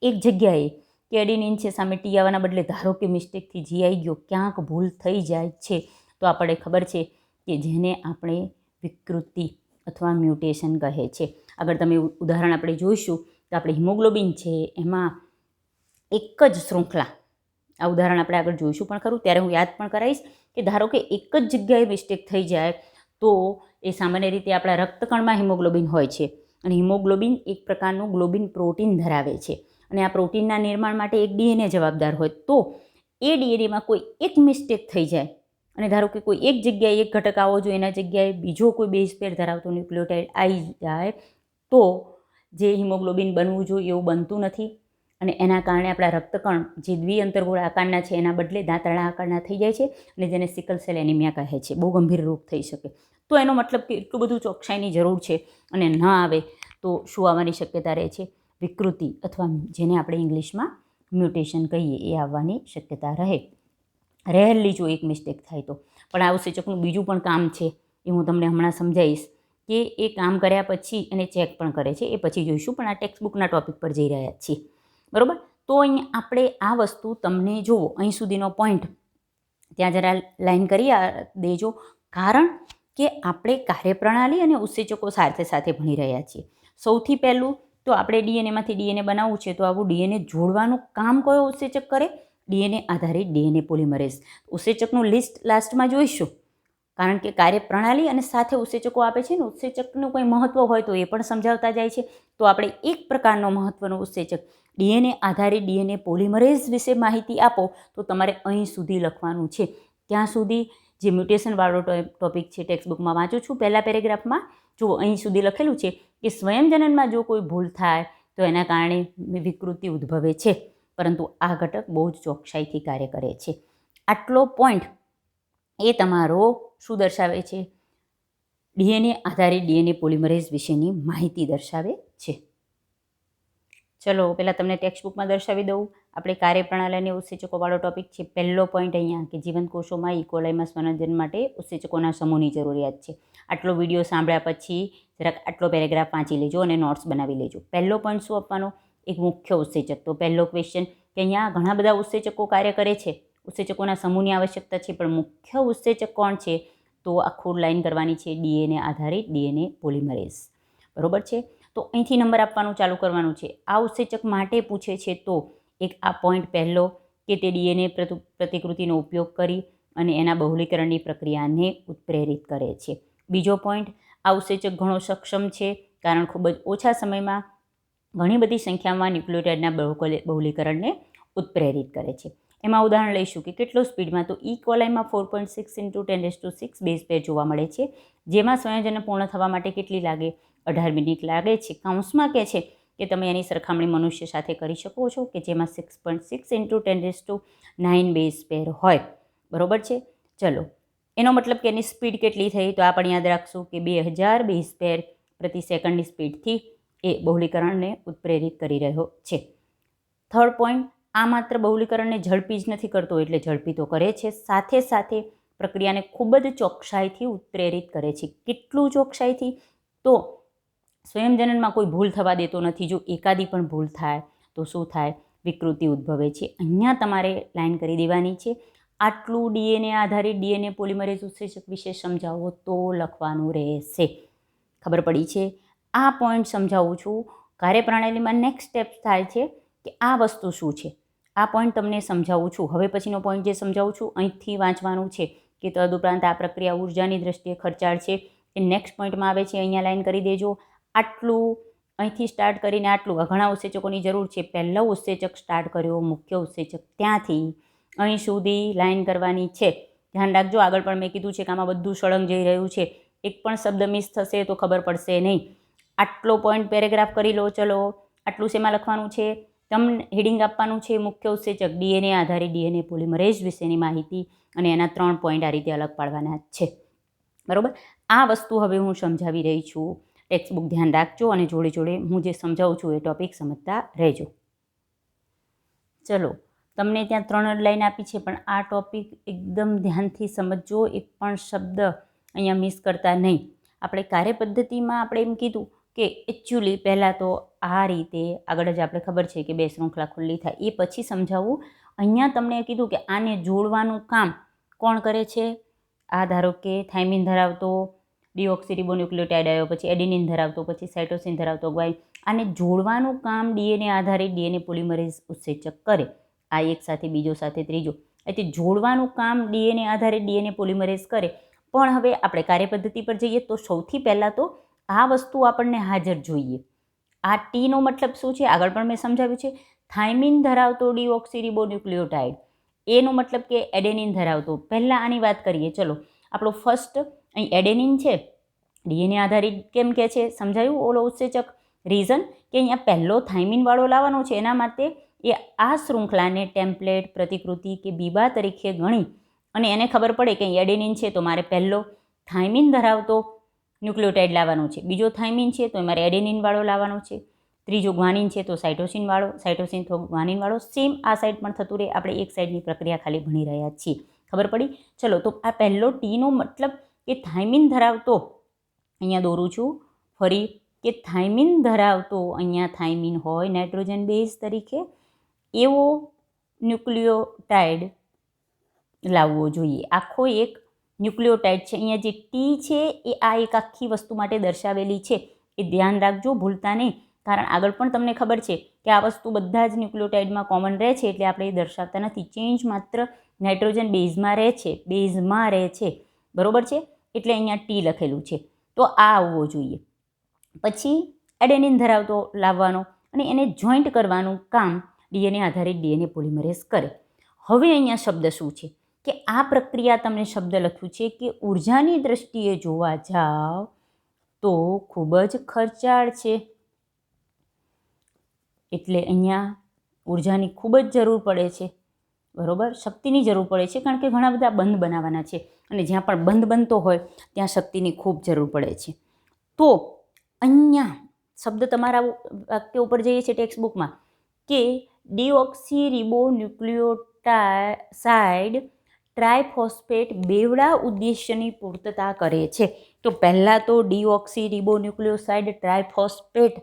એક જગ્યાએ કે એડિનિન છે સામે ટી આવવાના બદલે ધારો કે મિસ્ટેકથી જી આવી ગયો, ક્યાંક ભૂલ થઈ જાય છે, તો આપણે ખબર છે કે જેને આપણે વિકૃતિ અથવા મ્યુટેશન કહે છે. આગળ તમે ઉદાહરણ આપણે જોઈશું તો આપણે હિમોગ્લોબિન છે એમાં એક જ શૃંખલા, આ ઉદાહરણ આપણે આગળ જોઈશું પણ ખરું, ત્યારે હું યાદ પણ કરાવીશ કે ધારો કે એક જ જગ્યાએ મિસ્ટેક થઈ જાય તો એ સામાન્ય રીતે આપણા રક્તકણમાં હિમોગ્લોબિન હોય છે, અને હિમોગ્લોબિન એક પ્રકારનું ગ્લોબિન પ્રોટીન ધરાવે છે, અને આ પ્રોટીનના નિર્માણ માટે એક ડીએનએ જવાબદાર હોય. તો એ ડીએનએમાં કોઈ એક મિસ્ટેક થઈ જાય અને ધારો કે કોઈ એક જગ્યાએ એક ઘટક આવો જોઈએ, એના જગ્યાએ બીજો કોઈ બેઝ પેર ધરાવતો ન્યુક્લિયોટાઇડ આવી જાય તો જે હિમોગ્લોબિન બનવું જોઈએ એવું બનતું નથી, અને એના કારણે આપણા રક્તકણ જે દ્વિઅંતરગોળ આકારના છે એના બદલે દાંતરડા આકારના થઈ જાય છે, અને જેને સિકલ સેલ એનિમિયા કહે છે. બહુ ગંભીર રોગ થઈ શકે. તો એનો મતલબ કે એટલું બધું ચોકસાઈની જરૂર છે, અને ન આવે તો શું આવવાની શક્યતા રહે છે? વિકૃતિ, અથવા જેને આપણે ઇંગ્લિશમાં મ્યુટેશન કહીએ, એ આવવાની શક્યતા રહે. રેરલી જો એક મિસ્ટેક થાય તો. પણ આ ઉત્સેચકનું બીજું પણ કામ છે, એ હું તમને હમણાં સમજાવીશ કે એ કામ કર્યા પછી એને ચેક પણ કરે છે, એ પછી જોઈશું. પણ આ ટેક્સ્ટ બુકના ટોપિક પર જઈ રહ્યા છીએ. બરાબર, તો અહીં આપણે આ વસ્તુ તમને જુઓ, અહીં સુધીનો પોઈન્ટ ત્યાં જરા લાઈન કરી દેજો, કારણ કે આપણે કાર્યપ્રણાલી અને ઉત્સેચકો સાથે સાથે ભણી રહ્યા છીએ. સૌથી પહેલું તો આપણે ડીએનએમાંથી ડીએનએ બનાવવું છે, તો આવું ડીએનએ જોડવાનું કામ કયો ઉત્સેચક કરે? ડીએનએ આધારિત ડીએનએ પોલિમરેઝ. ઉત્સેચકનું લિસ્ટ લાસ્ટમાં જોઈશું, કારણ કે કાર્યપ્રણાલી અને સાથે ઉત્સેચકો આપે છે ને, ઉત્સેચકનું કોઈ મહત્વ હોય તો એ પણ સમજાવતા જાય છે. તો આપણે એક પ્રકારનો મહત્વનો ઉત્સેચક ડીએનએ આધારિત ડીએનએ પોલિમરેઝ વિશે માહિતી આપો તો તમારે અહીં સુધી લખવાનું છે. ત્યાં સુધી જે મ્યુટેશનવાળો ટોપિક છે ટેક્સ્ટ બુકમાં વાંચું છું, પહેલા પેરેગ્રાફમાં જુઓ, અહીં સુધી લખેલું છે કે સ્વયંજનનમાં જો કોઈ ભૂલ થાય તો એના કારણે વિકૃતિ ઉદ્ભવે છે, પરંતુ આ ઘટક બહુ જ ચોકસાઈથી કાર્ય કરે છે. આટલો પોઈન્ટ એ તમારો શું દર્શાવે છે? ડીએનએ આધારિત ડીએનએ પોલિમરેઝ વિશેની માહિતી દર્શાવે છે. ચલો પહેલાં તમને ટેક્સ્ટ બુકમાં દર્શાવી દઉં. આપણે કાર્યપ્રણાલી અને ઉત્સેચકોવાળો ટોપિક છે. પહેલો પોઈન્ટ અહીંયા કે જીવંત કોષોમાં ઇકોલાઈમાં સ્વનંજન માટે ઉત્સેચકોના સમૂહની જરૂરિયાત છે. આટલો વિડીયો સાંભળ્યા પછી જરાક આટલો પેરેગ્રાફ વાંચી લેજો અને નોટ્સ બનાવી લેજો. પહેલો પોઈન્ટ શું આપવાનો? એક મુખ્ય ઉત્સેચક. તો પહેલો ક્વેશ્ચન કે અહીંયા ઘણા બધા ઉત્સેચકો કાર્ય કરે છે, ઉત્સેચકોના સમૂહની આવશ્યકતા છે, પણ મુખ્ય ઉત્સેચક કોણ છે? તો આખું લાઈન કરવાની છે, ડીએનએ આધારિત ડીએનએ પોલિમરેઝ. બરોબર છે? તો અહીંથી નંબર આપવાનું ચાલુ કરવાનું છે. આ ઉત્સેચક માટે પૂછે છે તો એક આ પોઈન્ટ પહેલો કે તે ડીએનએ પ્રતિકૃતિનો ઉપયોગ કરી અને એના બહુલીકરણની પ્રક્રિયાને ઉત્પ્રેરિત કરે છે. બીજો પોઈન્ટ, આ ઉત્સેચક ઘણો સક્ષમ છે, કારણ ખૂબ જ ઓછા સમયમાં ઘણી બધી સંખ્યામાં ન્યુક્લિયોટાઇડના બહુલીકરણને ઉત્પ્રેરિત કરે છે. એમાં ઉદાહરણ લઈશું કે કેટલો સ્પીડમાં, તો ઈ કોલાઈમાં 4.6 × 10⁶ બેઝ પેર જોવા મળે છે, જેમાં સંયોજન પૂર્ણ થવા માટે કેટલી લાગે? 18 મિનિટ લાગે છે. કૌંસમાં કહે છે કે તમે એની સરખામણી મનુષ્ય સાથે કરી શકો છો કે જેમાં 6.6 × 10⁹ બેઝ પેર હોય. બરોબર છે? ચલો, એનો મતલબ કે એની સ્પીડ કેટલી થઈ? તો આ પણ યાદ રાખશું કે 2000 બેઝ પેર પ્રતિ સેકન્ડની સ્પીડથી એ બહુલીકરણને ઉત્પ્રેરિત કરી રહ્યો છે. થર્ડ પોઈન્ટ, આ માત્ર બહુલીકરણને ઝડપી જ નથી કરતો, એટલે ઝડપી તો કરે છે, સાથે સાથે પ્રક્રિયાને ખૂબ જ ચોકસાઈથી ઉત્પ્રેરિત કરે છે. કેટલું ચોકસાઈથી? તો સ્વયંજનનમાં કોઈ ભૂલ થવા દેતો નથી. જો એકાદી પણ ભૂલ થાય તો શું થાય? વિકૃતિ ઉદ્ભવે છે. અહીંયા તમારે લાઈન કરી દેવાની છે. આટલું ડીએનએ આધારિત ડીએનએ પોલિમરેઝ ઉત્સેચક વિશે સમજાવો તો લખવાનું રહેશે. ખબર પડી છે? આ પોઈન્ટ સમજાવું છું. કાર્યપ્રણાલીમાં નેક્સ્ટ સ્ટેપ થાય છે કે આ વસ્તુ શું છે, આ પોઈન્ટ તમને સમજાવું છું. હવે પછીનો પોઈન્ટ જે સમજાવું છું અહીંથી વાંચવાનું છે કે તદુપરાંત આ પ્રક્રિયા ઉર્જાની દ્રષ્ટિએ ખર્ચાળ છે. એ નેક્સ્ટ પોઈન્ટમાં આવે છે, અહીંયા લાઈન કરી દેજો. આટલું અહીંથી સ્ટાર્ટ કરીને આટલું, ઘણા ઉત્સેચકોની જરૂર છે. પહેલો ઉત્સેચક સ્ટાર્ટ કર્યો, મુખ્ય ઉત્સેચક, ત્યાંથી અહીં સુધી લાઈન કરવાની છે. ધ્યાન રાખજો, આગળ પણ મેં કીધું છે કે આમાં બધું સળંગ જઈ રહ્યું છે. એક પણ શબ્દ મિસ થશે તો ખબર પડશે નહીં. આટલો પોઈન્ટ પેરેગ્રાફ કરી લો. ચલો, આટલું શેમાં લખવાનું છે? તમને હેડિંગ આપવાનું છે મુખ્ય ઉત્સેચક ડીએનએ આધારિત ડીએનએ પોલિમરેઝ વિશેની માહિતી, અને એના 3 પોઈન્ટ આ રીતે અલગ પાડવાના છે. બરાબર, આ વસ્તુ હવે હું સમજાવી રહી છું. ટેક્સ્ટબુક ધ્યાન રાખજો અને જોડે જોડે હું જે સમજાવું છું એ ટોપિક સમજતા રહેજો. ચલો, તમને ત્યાં 3 લાઈન આપી છે, પણ આ ટોપિક એકદમ ધ્યાનથી સમજજો. એક પણ શબ્દ અહીંયા મિસ કરતા નહીં. આપણે કાર્યપદ્ધતિમાં આપણે એમ કીધું કે એકચ્યુઅલી પહેલાં તો આ રીતે આગળ જ આપણે ખબર છે કે 2 શૃંખલા ખુલ્લી થાય એ પછી સમજાવવું. અહીંયા તમને કીધું કે આને જોડવાનું કામ કોણ કરે છે? આ ધારો કે થાઇમિન ધરાવતો ડીઓક્સીરિબોન્યુક્લિયોટાઇડ આવ્યો, પછી એડિનિન ધરાવતો, પછી સાઇટોસિન ધરાવતો ગ્વાઇન. આને જોડવાનું કામ ડીએનએ આધારિત ડીએનએ પોલિમરેઝ ઉત્સેચક કરે. આ એક સાથે બીજો સાથે ત્રીજો, એટલે જોડવાનું કામ ડીએનએ આધારિત ડીએનએ પોલિમરેઝ કરે. પણ હવે આપણે કાર્યપદ્ધતિ પર જઈએ તો સૌથી પહેલાં તો આ વસ્તુ આપણને હાજર જોઈએ. આ ટીનો મતલબ શું છે? આગળ પણ મેં સમજાવ્યું છે. થાઇમિન ધરાવતો ડીઓક્સીરિબોન્યુક્લિયોટાઇડ, એનો મતલબ કે એડેનિન ધરાવતો. પહેલાં આની વાત કરીએ. ચલો, આપણો ફર્સ્ટ અહીં એડેનિન છે. ડીએનએ આધારિત કેમ કે છે સમજાયું ઓલો ઉત્સેચક. રીઝન કે અહીંયા પહેલો થાઇમિનવાળો લાવવાનો છે, એના માટે એ આ શૃંખલાને ટેમ્પલેટ, પ્રતિકૃતિ કે બીબા તરીકે ગણી અને એને ખબર પડે કે અહીં એડેનિન છે તો મારે પહેલો થાઇમિન ધરાવતો ન્યુક્લિયોટાઇડ લાવવાનો છે, બીજો થાઇમિન છે તો મારે એડેનિનવાળો લાવવાનો છે, ત્રીજો ગ્વાનિન છે તો સાઇટોસિનવાળો, સાઇટોસિન તો ગ્વાનિનવાળો. સેમ આ સાઈડ પણ થતું રહે. આપણે એક સાઈડની પ્રક્રિયા ખાલી ભણી રહ્યા છીએ. ખબર પડી? ચલો, તો આ પહેલો ટીનો મતલબ કે થાઇમિન ધરાવતો, અહીંયા દોરું છું ફરી, કે થાઇમિન ધરાવતો અહીંયા થાઇમિન હોય નાઇટ્રોજન બેઝ તરીકે, એવો ન્યુક્લિયોટાઇડ લાવવો જોઈએ. આખો એક ન્યુક્લિયોટાઇડ છે. અહીંયા જે ટી છે એ આ એક આખી વસ્તુ માટે દર્શાવેલી છે. એ ધ્યાન રાખજો, ભૂલતા નહીં. કારણ આગળ પણ તમને ખબર છે કે આ વસ્તુ બધા જ ન્યુક્લિયોટાઇડમાં કોમન રહે છે, એટલે આપણે એ દર્શાવતા નથી. ચેન્જ માત્ર નાઇટ્રોજન બેઝમાં રહે છે. બરોબર છે? એટલે અહીંયા ટી લખેલું છે. તો આ આવવો જોઈએ. પછી એડેનિન ધરાવતો લાવવાનો અને એને જોઈન્ટ કરવાનું કામ ડીએનએ આધારિત ડીએનએ પોલિમરેઝ કરે. હવે અહીંયા શબ્દ શું છે કે આ પ્રક્રિયા તમને શબ્દ લખ્યું છે કે ઉર્જાની દ્રષ્ટિએ જોવા જાઓ તો ખૂબ જ ખર્ચાળ છે. એટલે અહીંયા ઉર્જાની ખૂબ જ જરૂર પડે છે. બરાબર, શક્તિની જરૂર પડે છે, કારણ કે ઘણા બધા બંધ બનાવવાના છે અને જ્યાં પણ બંધ બનતો હોય ત્યાં શક્તિની ખૂબ જરૂર પડે છે. તો અહીંયા શબ્દ તમારા વાક્ય ઉપર જઈએ છે ટેક્સ્ટબુકમાં કે ડીઓક્સીરિબોન્યુક્લિયોસાઇડ ટ્રાયફોસ્ફેટ બેવડા ઉદ્દેશ્યની પૂર્તતા કરે છે. તો પહેલાં તો ડીઓક્સીરિબોન્યુક્લિયોસાઇડ ટ્રાયફોસ્ફેટ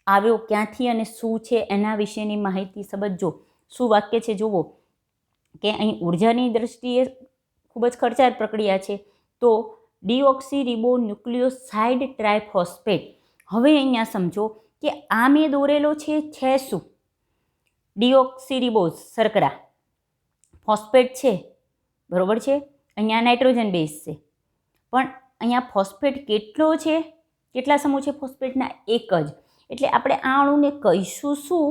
આવ્યો ક્યાંથી અને શું છે એના વિશેની માહિતી સમજજો. શું વાક્ય છે જુઓ કે અહીં ઉર્જાની દ્રષ્ટિએ ખૂબ જ ખર્ચાળ પ્રક્રિયા છે. તો ડીઓક્સીરિબોન્યુક્લિયોસાઇડ ટ્રાયફોસ્ફેટ. હવે અહીંયા સમજો કે આ મેં દોરેલો છે શું? ડીઓક્સીરિબોઝ શર્કરા, ફોસ્ફેટ છે. બરાબર છે? અહીંયા નાઇટ્રોજન બેઝ છે, પણ અહીંયા ફોસ્ફેટ કેટલો છે? કેટલા સમૂહ છે ફોસ્ફેટના? એક જ. એટલે આપણે આ અણુને કહીશું શું?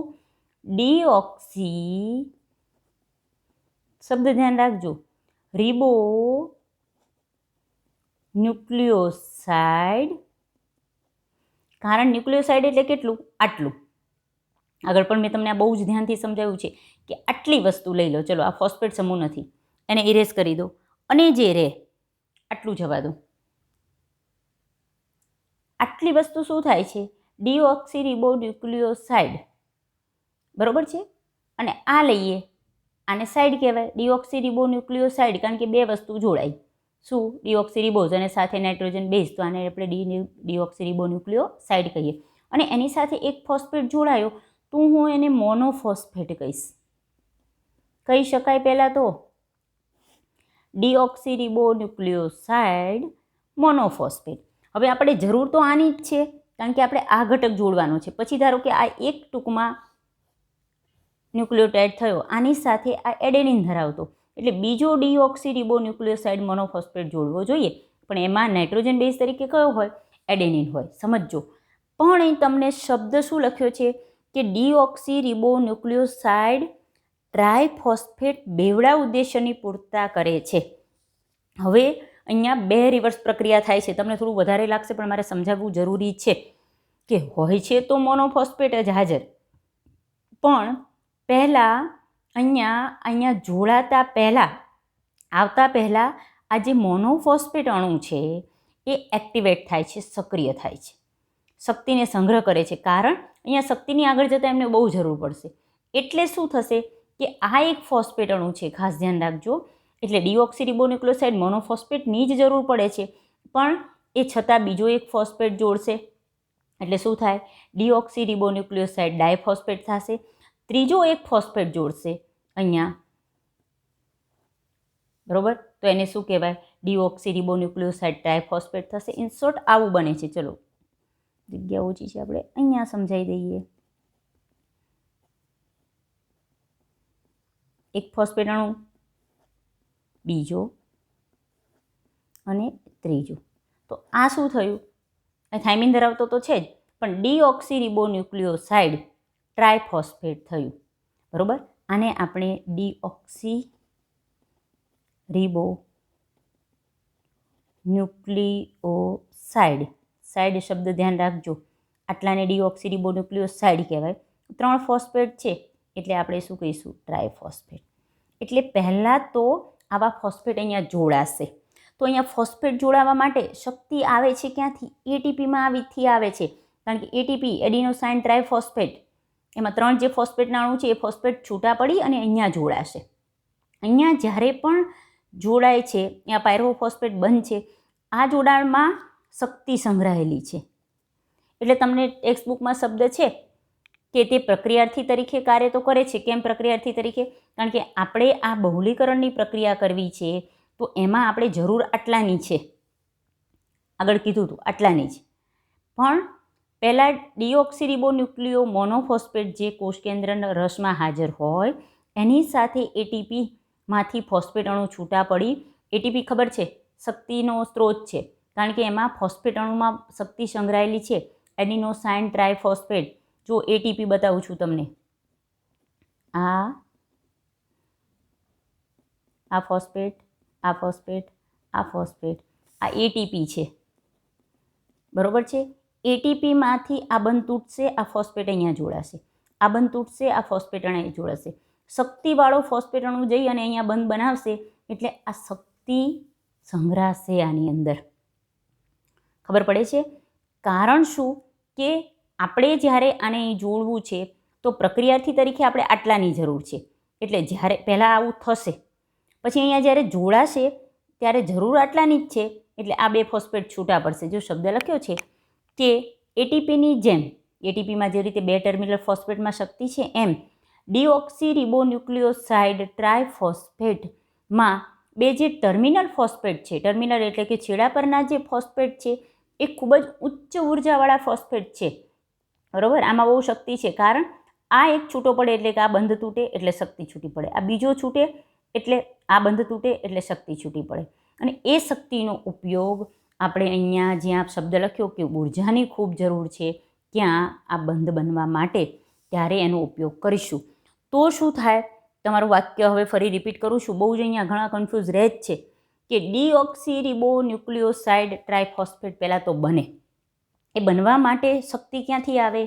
ડીઓક્સી, શબ્દ ધ્યાન રાખજો, રિબો ન્યુક્લિયોસાઇડ. કારણ ન્યુક્લિયોસાઇડ એટલે કેટલું? આટલું. આગળ પણ મેં તમને આ બહુ જ ધ્યાનથી સમજાવ્યું છે કે આટલી વસ્તુ લઈ લો. ચલો, આ ફોસ્ફેટ સમૂહ નથી, એને ઇરેઝ કરી દો અને જે રહે આટલું જવા દો. આટલી વસ્તુ શું થાય છે? ડીઓક્સીરિબોન્યુક્લિયોસાઇડ. બરાબર છે? અને આ લઈએ, આને સાઇડ કહેવાય, ડીઓક્સીરિબોન્યુક્લિયોસાઇડ, કારણ કે બે વસ્તુ જોડાય. શું? ડીઓક્સીરિબોઝ અને સાથે નાઇટ્રોજન બેઝ, તો આને આપણે ડીઓક્સીરિબોન્યુક્લિયોસાઇડ કહીએ. અને એની સાથે એક ફોસ્ફેટ જોડાયો તો હું એને મોનોફોસ્ફેટ કહીશ. કહી શકાય પહેલાં તો ડીઓક્સીરિબોન્યુક્લિયોસાઇડ મોનોફોસ્ફેટ. હવે આપણે જરૂર તો આની જ છે, કારણ કે આપણે આ ઘટક જોડવાનો છે. પછી ધારો કે આ એક ટૂંકમાં ન્યુક્લિયોટાઇડ થયો, આની સાથે આ એડેનિન ધરાવતો, એટલે બીજો ડીઓક્સીરિબોન્યુક્લિયોસાઇડ મોનોફોસ્ફેટ જોડવો જોઈએ. પણ એમાં નાઇટ્રોજન બેઝ તરીકે કયો હોય? એડેનિન હોય. સમજો. પણ અહીં તમને શબ્દ શું લખ્યો છે કે ડીઓક્સીરિબોન્યુક્લિયોસાઇડ ટ્રાયફોસ્ફેટ બેવડા ઉદ્દેશ્યની પૂર્તતા કરે છે. હવે અહીંયા 2 રિવર્સ પ્રક્રિયા થાય છે. તમને થોડું વધારે લાગશે પણ મારે સમજાવવું જરૂરી છે કે હોય છે તો મોનોફોસ્ફેટ જ હાજર, પણ પહેલાં અહીંયા જોડાતા પહેલાં આવતા પહેલાં આ જે મોનોફોસ્ફેટ અણુ છે એ એક્ટિવેટ થાય છે, સક્રિય થાય છે, શક્તિને સંગ્રહ કરે છે. કારણ અહીંયા શક્તિની આગળ જતાં એમને બહુ જરૂર પડશે. એટલે શું થશે કે આ એક ફોસ્ફેટ અણુ છે, ખાસ ધ્યાન રાખજો. એટલે ડીઓક્સીરિબોન્યુક્લિયોસાઇડ મોનોફોસ્ફેટની જ જરૂર પડે છે, પણ એ છતાં બીજો એક ફોસ્ફેટ જોડશે. એટલે શું થાય? ડીઓક્સીરિબોન્યુક્લિયોસાઇડ ડાયફોસ્ફેટ થશે. ત્રીજો એક ફોસ્ફેટ જોડશે અહીંયા, બરોબર? તો એને શું કહેવાય? ડીઓક્સીરિબોન્યુક્લિયોસાઇડ ટ્રાયફોસ્ફેટ થશે. ઇન શોર્ટ આવું બને છે. ચલો, જગ્યા ઓછી છે, આપણે અહીંયા સમજાવી દઈએ. એક ફોસ્ફેટ અણુ, બીજો અને ત્રીજો. તો આ શું થયું? થાઇમિન ધરાવતો તો છે જ, પણ ડીઓક્સીરિબોન્યુક્લિયોસાઇડ ટ્રાયફોસ્ફેટ થયું, બરોબર? આને આપણે ડીઓક્સીરિબોન્યુક્લિયોસાઇડ, સાઇડ શબ્દ ધ્યાન રાખજો, આટલાને ડીઓક્સીરિબોન્યુક્લિયોસાઇડ કહેવાય. 3 ફોસ્ફેટ છે એટલે આપણે શું કહીશું? ટ્રાયફોસ્ફેટ. એટલે પહેલાં તો આવા ફોસ્ફેટ અહીંયા જોડાશે. તો અહીંયા ફોસ્ફેટ જોડાવા માટે શક્તિ આવે છે ક્યાંથી? એટીપીમાં આવીથી આવે છે. કારણ કે એટીપી, એડિનોસાઇન ટ્રાયફોસ્ફેટ, એમાં 3 જે ફોસ્ફેટના અણુ છે એ ફોસ્ફેટ છૂટા પડી અને અહીંયા જોડાશે. અહીંયા જ્યારે પણ જોડાય છે, અહીંયા પાયરોફોસ્ફેટ બનશે, આ જોડાણમાં શક્તિ સંગ્રહાયેલી છે. એટલે તમને ટેક્સ્ટ બુકમાં શબ્દ છે કે તે પ્રક્રિયાર્થી તરીકે કાર્ય તો કરે છે. કેમ પ્રક્રિયાર્થી તરીકે? કારણ કે આપણે આ બહુલીકરણની પ્રક્રિયા કરવી છે, તો એમાં આપણે જરૂર આટલાની છે. આગળ કીધું હતું આટલાની જ. પણ પહેલાં ડીઓક્સીરિબોન્યુક્લિયો મોનોફોસ્ફેટ જે કોષ કેન્દ્રના રસમાં હાજર હોય એની સાથે એટીપીમાંથી ફોસ્ફેટ અણુ છૂટા પડી. એટીપી ખબર છે શક્તિનો સ્ત્રોત છે, કારણ કે એમાં ફોસ્ફેટ અણુમાં શક્તિ સંગ્રહાયેલી છે. એડિનોસાઇન ટ્રાયફોસ્ફેટ, જો એટીપી બતાવું છું તમને, આ ફોસ્ફેટ, આ ફોસ્ફેટ, આ ફોસ્ફેટ, આ એટીપી છે, બરોબર છે? એટીપીમાંથી આ બંધ તૂટશે, આ ફોસ્ફેટ અહીંયા જોડાશે, આ બંધ તૂટશે, આ ફોસ્ફેટ અહીંયા જોડાશે. શક્તિવાળો ફોસ્ફેટ અણુ જઈ અને અહીંયા બંધ બનાવશે, એટલે આ શક્તિ સંગ્રહાશે આની અંદર. ખબર પડે છે? કારણ શું કે આપણે જ્યારે આને જોડવું છે તો પ્રક્રિયાર્થી તરીકે આપણે આટલાની જરૂર છે. એટલે જ્યારે પહેલાં આવું થશે, પછી અહીંયા જ્યારે જોડાશે ત્યારે જરૂર આટલાની જ છે. એટલે આ 2 ફોસ્ફેટ છૂટા પડશે. જો શબ્દ લખ્યો છે કે એટીપીની જેમ, એટીપીમાં જે રીતે 2 ટર્મિનલ ફોસ્ફેટમાં શક્તિ છે, એમ ડીઓક્સીરિબોન્યુક્લિયોસાઇડ ટ્રાયફોસ્ફેટમાં 2 જે ટર્મિનલ ફોસ્ફેટ છે, ટર્મિનલ એટલે કે છેડા પરના જે ફોસ્ફેટ છે એ ખૂબ જ ઉચ્ચ ઉર્જાવાળા ફોસ્ફેટ છે, બરાબર? આમાં બહુ શક્તિ છે. કારણ આ એક છૂટો પડે એટલે કે આ બંધ તૂટે એટલે શક્તિ છૂટી પડે, આ બીજો છૂટે એટલે આ બંધ તૂટે એટલે શક્તિ છૂટી પડે. અને એ શક્તિનો ઉપયોગ આપણે અહીંયા જ્યાં શબ્દ લખ્યો કે ઉર્જાની ખૂબ જરૂર છે ત્યાં આ બંધ બનવા માટે ત્યારે એનો ઉપયોગ કરીશું. તો શું થાય? તમારું વાક્ય હવે ફરી રિપીટ કરું છું, બહુ જ અહીંયા ઘણા કન્ફ્યુઝ રહે જ છે કે ડીઓક્સીરિબોન્યુક્લિયોસાઇડ ટ્રાયફોસ્ફેટ પહેલાં તો બને. એ બનવા માટે શક્તિ ક્યાંથી આવે?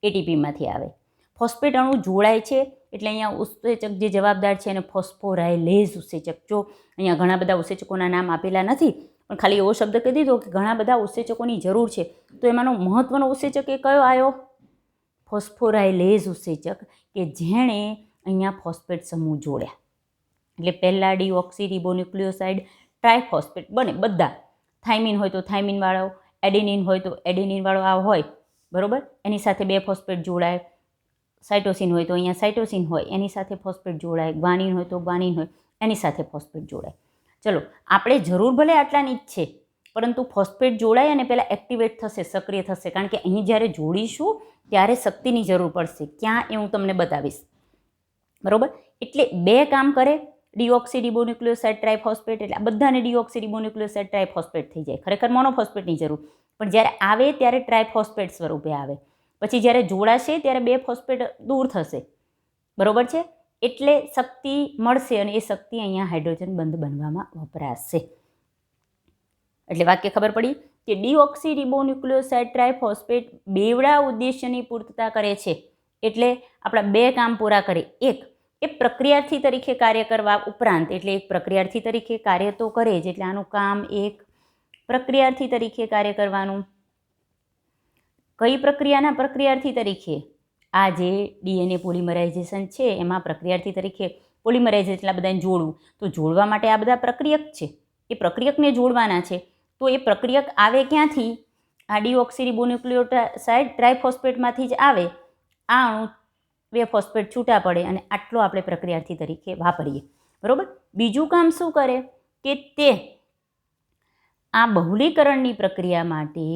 એટીપીમાંથી આવે. ફોસ્ફેટ અણુ જોડાય છે એટલે અહીંયા ઉત્સેચક જે જવાબદાર છે એને ફોસ્ફોરાયલેઝ ઉત્સેચક. જો અહીંયા ઘણા બધા ઉત્સેચકોના નામ આપેલા નથી, પણ ખાલી એવો શબ્દ કહી દીધો કે ઘણા બધા ઉત્સેચકોની જરૂર છે, તો એમાંનો મહત્ત્વનો ઉત્સેચક એ કયો આવ્યો? ફોસ્ફોરાયલેઝ ઉત્સેચક, કે જેણે અહીંયા ફોસ્ફેટ સમૂહ જોડ્યા. એટલે પહેલાં ડીઓક્સીરિબોન્યુક્લિયોસાઇડ ટ્રાયફોસ્ફેટ બને બધા. થાઇમિન હોય તો થાઇમિનવાળો, એડેનિન હોય તો એડેનિનવાળો આ હોય, બરાબર? એની સાથે 2 ફોસ્ફેટ જોડાય. સાઇટોસિન હોય તો અહીંયા સાઇટોસિન હોય, એની સાથે ફોસ્ફેટ જોડાય. ગ્વાનિન હોય તો ગ્વાનિન હોય, એની સાથે ફોસ્ફેટ જોડાય. ચલો, આપણે જરૂર ભલે આટલાની જ છે, પરંતુ ફોસ્ફેટ જોડાય અને પહેલાં એક્ટિવેટ થશે, સક્રિય થશે. કારણ કે અહીં જ્યારે જોડીશું ત્યારે શક્તિની જરૂર પડશે. ક્યાં એ હું તમને બતાવીશ, બરાબર? એટલે 2 કામ કરે ડીઓક્સીરિબોન્યુક્લિયોસાઇડ ટ્રાયફોસ્ફેટ. એટલે આ બધાને ડીઓક્સીરિબોન્યુક્લિયોસાઇડ ટ્રાયફોસ્ફેટ થઈ જાય. ખરેખર મોનોફોસ્ફેટની જરૂર, પણ જ્યારે આવે ત્યારે ટ્રાયફોસ્ફેટ સ્વરૂપે આવે. પછી જ્યારે જોડાશે ત્યારે 2 ફોસ્ફેટ દૂર થશે, બરાબર છે? એટલે શક્તિ મળશે અને એ શક્તિ અહીંયા હાઇડ્રોજન બંધ બનવામાં વપરાશે. એટલે વાક્ય ખબર પડી કે ડીઓક્સીરિબોન્યુક્લિયોસાઇડ ટ્રાઇફોસ્ફેટ બેવડા ઉદ્દેશ્યની પૂર્તતા કરે છે. એટલે આપણા બે કામ પૂરા કરે. એક, એ પ્રક્રિયાર્થી તરીકે કાર્ય કરવા ઉપરાંત, એટલે એક પ્રક્રિયાર્થી તરીકે કાર્ય તો કરે જ, એટલે આનું કામ એક પ્રક્રિયાર્થી તરીકે કાર્ય કરવાનું. કઈ પ્રક્રિયાના પ્રક્રિયાર્થી તરીકે? આ જે ડીએનએ પોલિમરાઇઝેશન છે એમાં પ્રક્રિયાર્થી તરીકે પોલિમરાઇઝેશન એટલા બધાને જોડવું, તો જોડવા માટે આ બધા પ્રક્રિયક છે, એ પ્રક્રિયકને જોડવાના છે. તો એ પ્રક્રિયક આવે ક્યાંથી? આ ડીઓક્સીરિબોન્યુક્લિયોસાઇડ ટ્રાઇફોસ્ફેટમાંથી જ આવે. આ અણુ 2 ફોસ્ફેટ છૂટા પડે અને આટલો આપણે પ્રક્રિયાર્થી તરીકે વાપરીએ. બરાબર. બીજું કામ શું કરે કે તે આ બહુલીકરણની પ્રક્રિયા માટે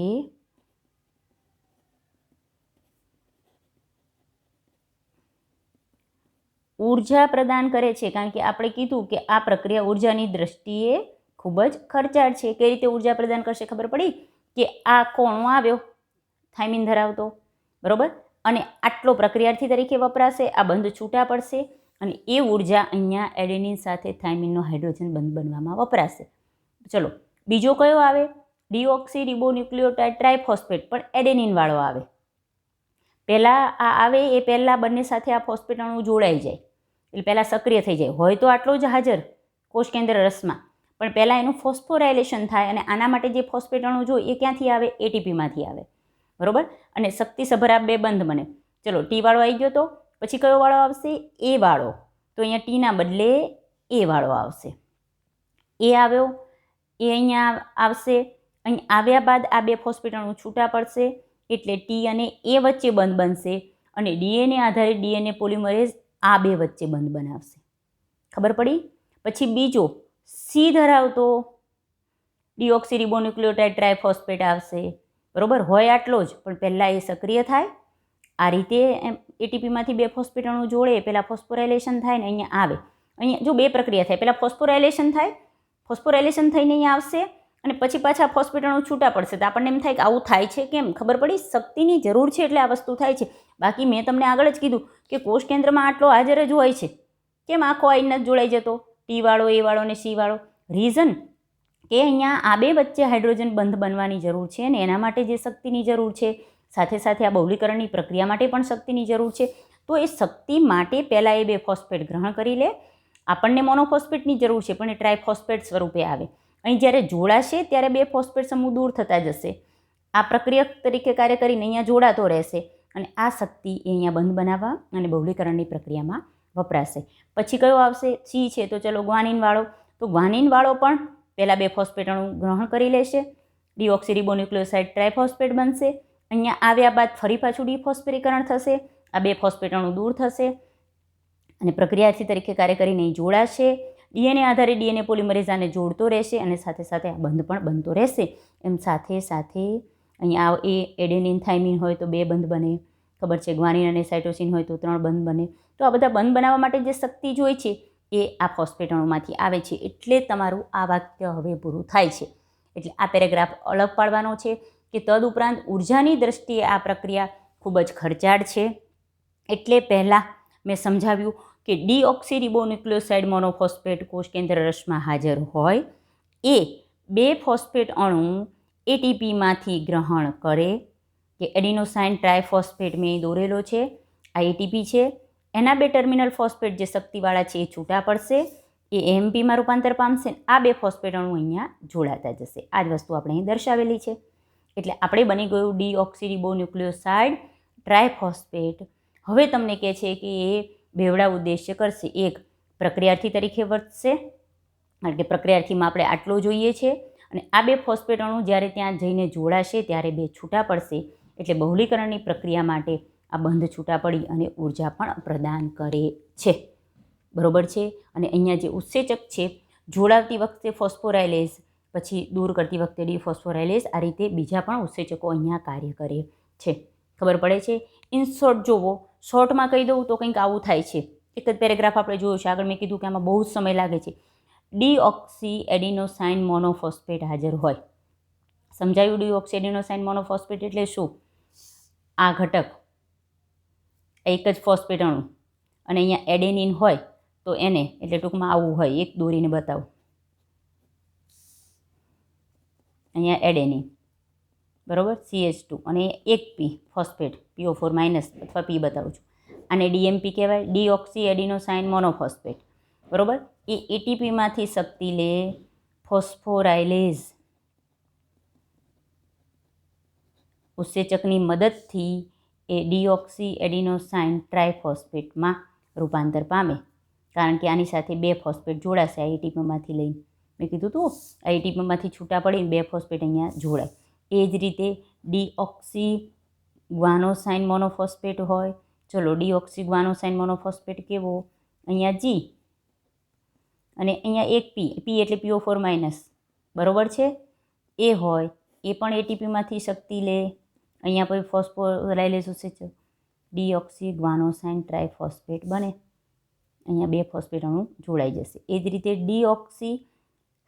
ઉર્જા પ્રદાન કરે છે. કારણ કે આપણે કીધું કે આ પ્રક્રિયા ઉર્જાની દ્રષ્ટિએ ખૂબ જ ખર્ચાળ છે. કઈ રીતે ઉર્જા પ્રદાન કરશે ખબર પડી કે આ કોણો આવ્યો થાઇમિન ધરાવતો, બરાબર, અને આટલો પ્રક્રિયાર્થી તરીકે વપરાશે, આ બંધ છૂટા પડશે અને એ ઉર્જા અહીંયા એડેનિન સાથે થાઇમિનનો હાઇડ્રોજન બંધ બનવામાં વપરાશે. ચલો બીજો કયો આવે? ડીઓક્સીરિબોન્યુક્લિયોટાઇડ ટ્રાઇફોસ્ફેટ, પણ એડેનિનવાળો આવે. પહેલાં આ આવે એ પહેલાં બંને સાથે આ ફોસ્ફેટ અણુ જોડાઈ જાય, એટલે પહેલાં સક્રિય થઈ જાય. હોય તો આટલો જ હાજર કોષ કેન્દ્ર રસમાં, પણ પહેલાં એનું ફોસ્ફોરાયલેશન થાય અને આના માટે જે ફોસ્ફેટ અણુ જોઈએ એ ક્યાંથી આવે? એટીપીમાંથી આવે. બરાબર. અને શક્તિસભર આ બે બંધ બને. ચલો ટી વાળો આવી ગયો, તો પછી કયો વાળો આવશે? એ વાળો. તો અહીંયા ટીના બદલે એ વાળો આવશે. એ આવ્યો, એ અહીંયા આવશે. અહીં આવ્યા બાદ આ બે ફોસ્ફેટ અણુ છૂટા પડશે, એટલે ટી અને એ વચ્ચે બંધ બનશે અને ડીએનએ આધારિત ડીએનએ પોલિમરેઝ આ બે વચ્ચે બંધ બનાવશે. ખબર પડી? પછી બીજો સી ધરાવતો ડીઓક્સીરિબોન્યુક્લિયોટાઇડ ટ્રાઇફોસ્ફેટ આવશે. બરાબર. હોય આટલો જ, પણ પહેલાં એ સક્રિય થાય. આ રીતે એટીપીમાંથી 2 ફોસ્ફેટ અણુ જોડે, પહેલાં ફોસ્ફોરાયલેશન થાય ને અહીંયા આવે. અહીંયા જો 2 પ્રક્રિયા થાય, પહેલાં ફોસ્ફોરાયલેશન થાય, ફોસ્ફોરાયલેશન થઈને અહીંયા આવશે અને પછી પાછા ફોસ્ફેટ અણુ છૂટા પડશે. તો આપણને એમ થાય કે આવું થાય છે કેમ? ખબર પડી? શક્તિની જરૂર છે એટલે આ વસ્તુ થાય છે. બાકી મેં તમને આગળ જ કીધું કે કોષ કેન્દ્રમાં આટલો હાજર જ હોય છે. કેમ આખો આઈને જ જોડાઈ જતો? ટી વાળો, એ વાળો અને સી વાળો. રીઝન કે અહીંયા આ બે વચ્ચે હાઇડ્રોજન બંધ બનવાની જરૂર છે અને એના માટે જે શક્તિની જરૂર છે, સાથે સાથે આ બહુલીકરણની પ્રક્રિયા માટે પણ શક્તિની જરૂર છે. તો એ શક્તિ માટે પહેલાં એ 2 ફોસ્ફેટ ગ્રહણ કરી લે. આપણને મોનોફોસ્ફેટની જરૂર છે, પણ એ ટ્રાઇફોસ્ફેટ સ્વરૂપે આવે. અહીં જ્યારે જોડાશે ત્યારે 2 ફોસ્ફેટ સમૂહ દૂર થતા જશે. આ પ્રક્રિયક તરીકે કાર્ય કરીને અહીંયા જોડાતો રહેશે અને આ શક્તિ એ અહીંયા બંધ બનાવવા અને બહુલીકરણની પ્રક્રિયામાં વપરાશે. પછી કયો આવશે? સી છે. તો ચલો ગ્વાનિનવાળો. તો ગ્વાનિનવાળો પણ પહેલાં 2 ફોસ્ફેટ અણુ ગ્રહણ કરી લેશે, ડીઓક્સીરિબોન્યુક્લિયોસાઇડ ટ્રાઇફોસ્ફેટ બનશે. અહીંયા આવ્યા બાદ ફરી પાછું ડિફોસ્ફેરીકરણ થશે, આ 2 ફોસ્ફેટ અણુ દૂર થશે અને પ્રક્રિયાર્થી તરીકે કાર્ય કરીને અહીં જોડાશે. ડીએનએ આધારે ડીએનએ પોલિમરેઝ આને જોડતો રહેશે અને સાથે સાથે આ બંધ પણ બનતો રહેશે. એમ સાથે સાથે અહીંયા એ એડેનિન થાઇમિન હોય તો 2 બંધ બને, ખબર છે, ગ્વાનિન અને સાઇટોસિન હોય તો 3 બંધ બને. તો આ બધા બંધ બનાવવા માટે જે શક્તિ જોઈએ છે એ આ ફોસ્ફેટ અણુમાંથી આવે છે. એટલે તમારું આ વાક્ય હવે પૂરું થાય છે. એટલે આ પેરેગ્રાફ અલગ પાડવાનો છે કે તદુપરાંત ઉર્જાની દ્રષ્ટિએ આ પ્રક્રિયા ખૂબ જ ખર્ચાળ છે. એટલે પહેલાં મેં સમજાવ્યું કે ડીઓક્સીરિબોન્યુક્લિયોસાઇડ મોનોફોસ્ફેટ કોષ કેન્દ્ર રસમાં હાજર હોય એ 2 ફોસ્ફેટ અણુ એટીપીમાંથી ગ્રહણ કરે, કે એડિનોસાઇન ટ્રાઇફોસ્ફેટ મેં દોરેલો છે, આ એટીપી છે. એના 2 ટર્મિનલ ફોસ્ફેટ જે શક્તિવાળા છે એ છૂટા પડશે, એ એએમપીમાં રૂપાંતર પામશે. આ 2 ફોસ્ફેટ અણુ અહીંયા જોડાતા જશે. આ જ વસ્તુ આપણે અહીં દર્શાવેલી છે. એટલે આપણે બની ગયું ડીઓક્સીરિબોન્યુક્લિયોસાઇડ ટ્રાઇફોસ્ફેટ. હવે તમને કહે છે કે એ બેવડા ઉદ્દેશ્ય કરશે. એક, પ્રક્રિયાર્થી તરીકે વર્તશે, કારણ કે પ્રક્રિયાર્થીમાં આપણે આટલો જોઈએ છે અને આ 2 ફોસ્ફેટ અણુ જ્યારે ત્યાં જઈને જોડાશે ત્યારે 2 છૂટા પડશે. એટલે બહુલીકરણની પ્રક્રિયા માટે આ બંધ છૂટા પડી અને ઉર્જા પણ પ્રદાન કરે છે. બરોબર છે. અને અહીંયા જે ઉત્સેચક છે, જોડાવતી વખતે ફોસ્ફોરાયલેઝ, પછી દૂર કરતી વખતે ડિફોસ્ફોરાયલેઝ, આ રીતે બીજા પણ ઉત્સેચકો અહીંયા કાર્ય કરે છે. ખબર પડે છે? ઇન શોર્ટ જોવો, શોર્ટમાં કહી દઉં તો કંઈક આવું થાય છે. એક જ પેરેગ્રાફ આપણે જોયું છે. આગળ મેં કીધું કે આમાં બહુ જ સમય લાગે છે. ડીઓક્સી એડિનોસાઇન મોનોફોસ્ફેટ હાજર હોય. સમજાયું? ડીઓક્સી એડિનોસાઇન મોનોફોસ્ફેટ એટલે શું? આ ઘટક એક જ ફોસ્ફેટ અણુ અને અહીંયા એડેનિન હોય તો એને એટલે ટૂંકમાં આવું હોય, એક દોરીને બતાવું. અહીંયા એડેનિન, બરાબર, CH2 અને એક P ફોસ્ફેટ PO4 માઇનસ અથવા P બતાવું છું. આને DMP કહેવાય, ડીઓક્સી એડિનોસાઇન મોનોફોસ્ફેટ, બરાબર. એ એટીપીમાંથી શક્તિ લે ફોસ્ફોરાયલેઝ ઉત્સેચકની મદદથી એ ડીઓક્સી એડિનોસાઇન ટ્રાયફોસ્ફેટમાં રૂપાંતર પામે, કારણ કે આની સાથે 2 ફોસ્ફેટ જોડાશે આ એટીપીમાંથી લઈને. મેં કીધું હતું આ એટીપીમાંથી છૂટા પડીને 2 ફોસ્ફેટ અહીંયા જોડાય. એ જ રીતે ડીઓક્સી ગ્વાનોસાઇન મોનોફોસ્ફેટ હોય. ચલો, ડીઓક્સી ગ્વાનોસાઇન મોનોફોસ્ફેટ કેવો? અહીંયા G અને અહીંયા એક P એટલે PO4 માઇનસ, બરાબર છે. એ હોય, એ પણ એટીપીમાંથી શક્તિ લે. અહીંયા પછી ફોસ્ફોરાયલેઝ ઉત્સેચક ડીઓક્સી ગ્વાનોસાઇન ટ્રાયફોસ્ફેટ બને. અહીંયા 2 ફોસ્ફેટ અણુ જોડાઈ જશે. એ જ રીતે ડીઓક્સી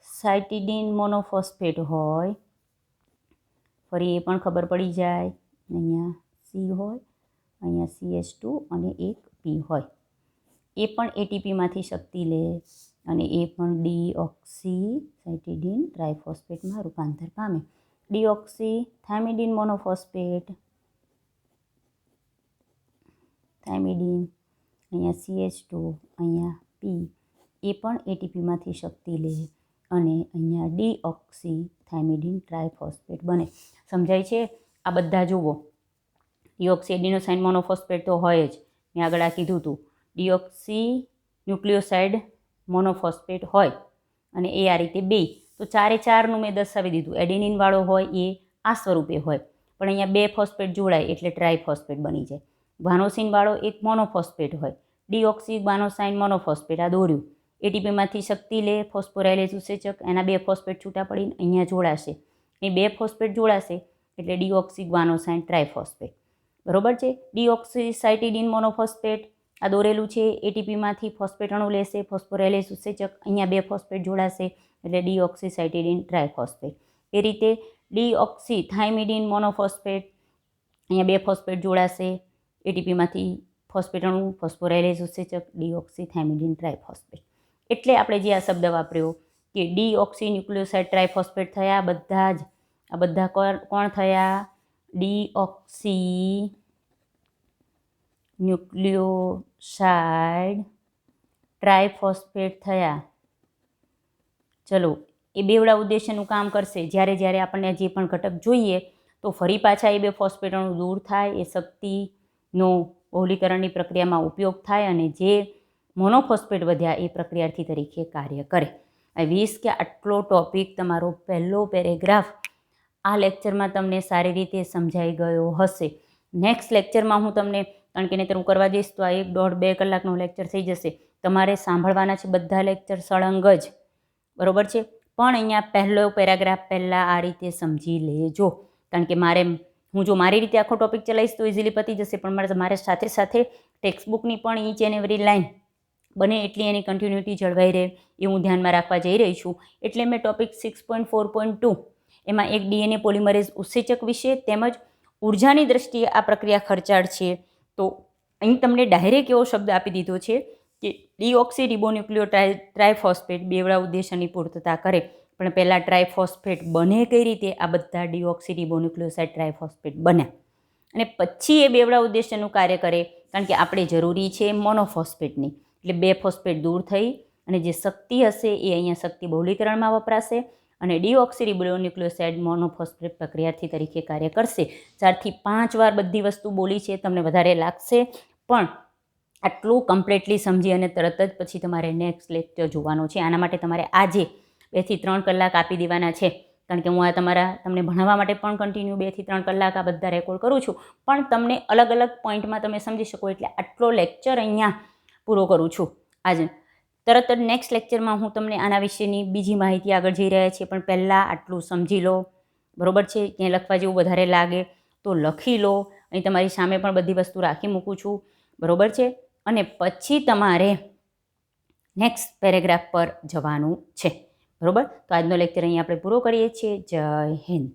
સાયટીડીન મોનોફોસ્ફેટ હોય, ફરી એ પણ ખબર પડી જાય. અહીંયા C હોય, અહીંયા CH2 અને એક P હોય. એ પણ એટીપીમાંથી શક્તિ લે અને એ પણ ડીઓક્સી સાયટીડીન ટ્રાયફોસ્ફેટમાં રૂપાંતર પામે. ડીઓક્સી થાઇમિડીન મોનોફોસ્ફેટ, થાઇમિડીન, અહીંયા CH2, અહીંયા P, એ પણ એટીપીમાંથી શક્તિ લે અને અહીંયા ડીઓક્સી થાઇમિડીન ટ્રાયફોસ્ફેટ બને. સમજાય છે? આ બધા જુઓ, ડીઓક્સી એડિનોસાઇન મોનોફોસ્ફેટ તો હોય જ, મેં આગળ આ કીધું હતું. ડીઓક્સી ન્યુક્લિયોસાઇડ મોનોફોસ્ફેટ હોય અને એ આ રીતે 2, તો 4 મેં દર્શાવી દીધું. એડેનિનવાળો હોય એ આ સ્વરૂપે હોય, પણ અહીંયા 2 ફોસ્ફેટ જોડાય એટલે ટ્રાયફોસ્ફેટ બની જાય. ગ્વાનોસિનવાળો એક મોનોફોસ્ફેટ હોય, ડીઓક્સી ગ્વાનોસાઇન મોનોફોસ્ફેટ, આ દોર્યું. એટીપીમાંથી શક્તિ લે ફોસ્ફોરાયલેઝ ઉત્સેચક, એના 2 ફોસ્ફેટ છૂટા પડીને અહીંયા જોડાશે. એ 2 ફોસ્ફેટ જોડાશે એટલે ડીઓક્સી ગ્વાનોસાઇન ટ્રાયફોસ્ફેટ, બરાબર છે. ડીઓક્સી સાયટીડીન મોનોફોસ્ફેટ, આ દોરેલું છે. એટીપીમાંથી ફોસ્ફેટ અણુ લેશે, ફોસ્ફોરાયલેઝ ઉત્સેચક, અહીંયા 2 ફોસ્ફેટ જોડાશે એટલે ડીઓક્સી સાયટીડીન ટ્રાયફોસ્ફેટ. એ રીતે ડીઓક્સી થાઇમિડીન મોનોફોસ્ફેટ, અહીંયા 2 ફોસ્ફેટ જોડાશે. એટીપીમાંથી ફોસ્ફેટ અણુ, ફોસ્ફોરાયલેઝ ઉત્સેચક, ડીઓક્સી થાઇમિડીન ટ્રાયફોસ્ફેટ. એટલે આપણે જે આ શબ્દ વાપર્યો કે ડીઓક્સી ન્યુક્લિયોસાઇડ ટ્રાયફોસ્ફેટ થયા, બધા જ આ બધા કોણ થયા? ડીઓક્સી ન્યુક્લિયોસાઇડ ટ્રાયફોસ્ફેટ થયા. ચલો, એ બેવડા ઉદ્દેશ્યનું કામ કરશે. જ્યારે આપણને જે પણ ઘટક જોઈએ તો ફરી પાછા એ 2 ફોસ્ફેટ અણુ દૂર થાય, એ શક્તિનો બહુલીકરણની પ્રક્રિયામાં ઉપયોગ થાય અને જે મોનોફોસ્ફેટ વધ્યા એ પ્રક્રિયાર્થી તરીકે કાર્ય કરે. આ 20 કે આટલો ટોપિક તમારો પહેલો પેરેગ્રાફ આ લેક્ચરમાં તમને સારી રીતે સમજાઈ ગયો હશે. નેક્સ્ટ લેક્ચરમાં હું તમને, કારણ કે નહીંતર હું કરવા જઈશ તો આ 1.5-2 કલાકનો લેક્ચર થઈ જશે. તમારે સાંભળવાના છે બધા લેક્ચર સળંગ જ, બરાબર છે. પણ અહીંયા પહેલો પેરાગ્રાફ પહેલાં આ રીતે સમજી લેજો, કારણ કે હું જો મારી રીતે આખો ટોપિક ચલાવીશ તો ઇઝીલી પતી જશે, પણ મારે સાથે સાથે ટેક્સ્ટબુકની પણ ઈચ એન્ડ એવરી લાઈન બને એટલી એની કન્ટિન્યુટી જળવાઈ રહે એ હું ધ્યાનમાં રાખવા જઈ રહી છું. એટલે મેં ટોપિક 6.4.2 એમાં એક DNA પોલિમરેઝ ઉત્સેચક વિશે તેમજ ઉર્જાની દ્રષ્ટિએ આ પ્રક્રિયા ખર્ચાળ છે. તો અહીં તમને ડાયરેક્ટ એવો શબ્દ આપી દીધો છે કે ડીઓક્સી રિબોન્યુક્લિયો ટ્રાયફોસ્ફેટ બેવડા ઉદ્દેશ્યની પૂર્તતા કરે. પણ પહેલાં ટ્રાયફોસ્ફેટ બને કઈ રીતે? આ બધા ડીઓક્સી રિબોન્યુક્લિયોસાઇડ ટ્રાયફોસ્ફેટ બને અને પછી એ બેવડા ઉદ્દેશ્યનું કાર્ય કરે, કારણ કે આપણે જરૂરી છે મોનોફોસ્ફેટની. એટલે 2 ફોસ્ફેટ દૂર થઈ અને જે શક્તિ હશે એ અહીંયા શક્તિ બહુલીકરણમાં વપરાશે અને ડીઓક્સી રિબોન્યુક્લિયોસાઇડ મોનોફોસ્ફેટ પ્રક્રિયાર્થી તરીકે કાર્ય કરશે. 4 થી 5 વાર બધી વસ્તુ બોલી છે, તમને વધારે લાગશે, પણ આટલું કમ્પ્લીટલી સમજી અને તરત જ પછી તમારે નેક્સ્ટ લેક્ચર જોવાનો છે. આના માટે તમારે આજે 2 થી 3 કલાક આપી દેવાના છે, કારણ કે હું આ તમને ભણાવવા માટે પણ કન્ટિન્યુ 2 થી 3 કલાક આ બધા રેકોર્ડ કરું છું, પણ તમને અલગ અલગ પોઈન્ટમાં તમે સમજી શકો એટલે આટલો લેક્ચર અહીંયા પૂરો કરું છું. આજે તરત જ નેક્સ્ટ લેક્ચરમાં હું તમને આના વિશેની બીજી માહિતી આગળ જઈ રહ્યા છે, પણ પહેલાં આટલું સમજી લો, બરાબર છે. ક્યાંય લખવા જેવું વધારે લાગે તો લખી લો. અહીં તમારી સામે પણ બધી વસ્તુ રાખી મૂકું છું, બરાબર છે. અને પછી તમારે નેક્સ્ટ પેરેગ્રાફ પર જવાનું છે, બરાબર. તો આજનો લેક્ચર અહીં આપણે પૂરો કરીએ છીએ. જય હિન્દ.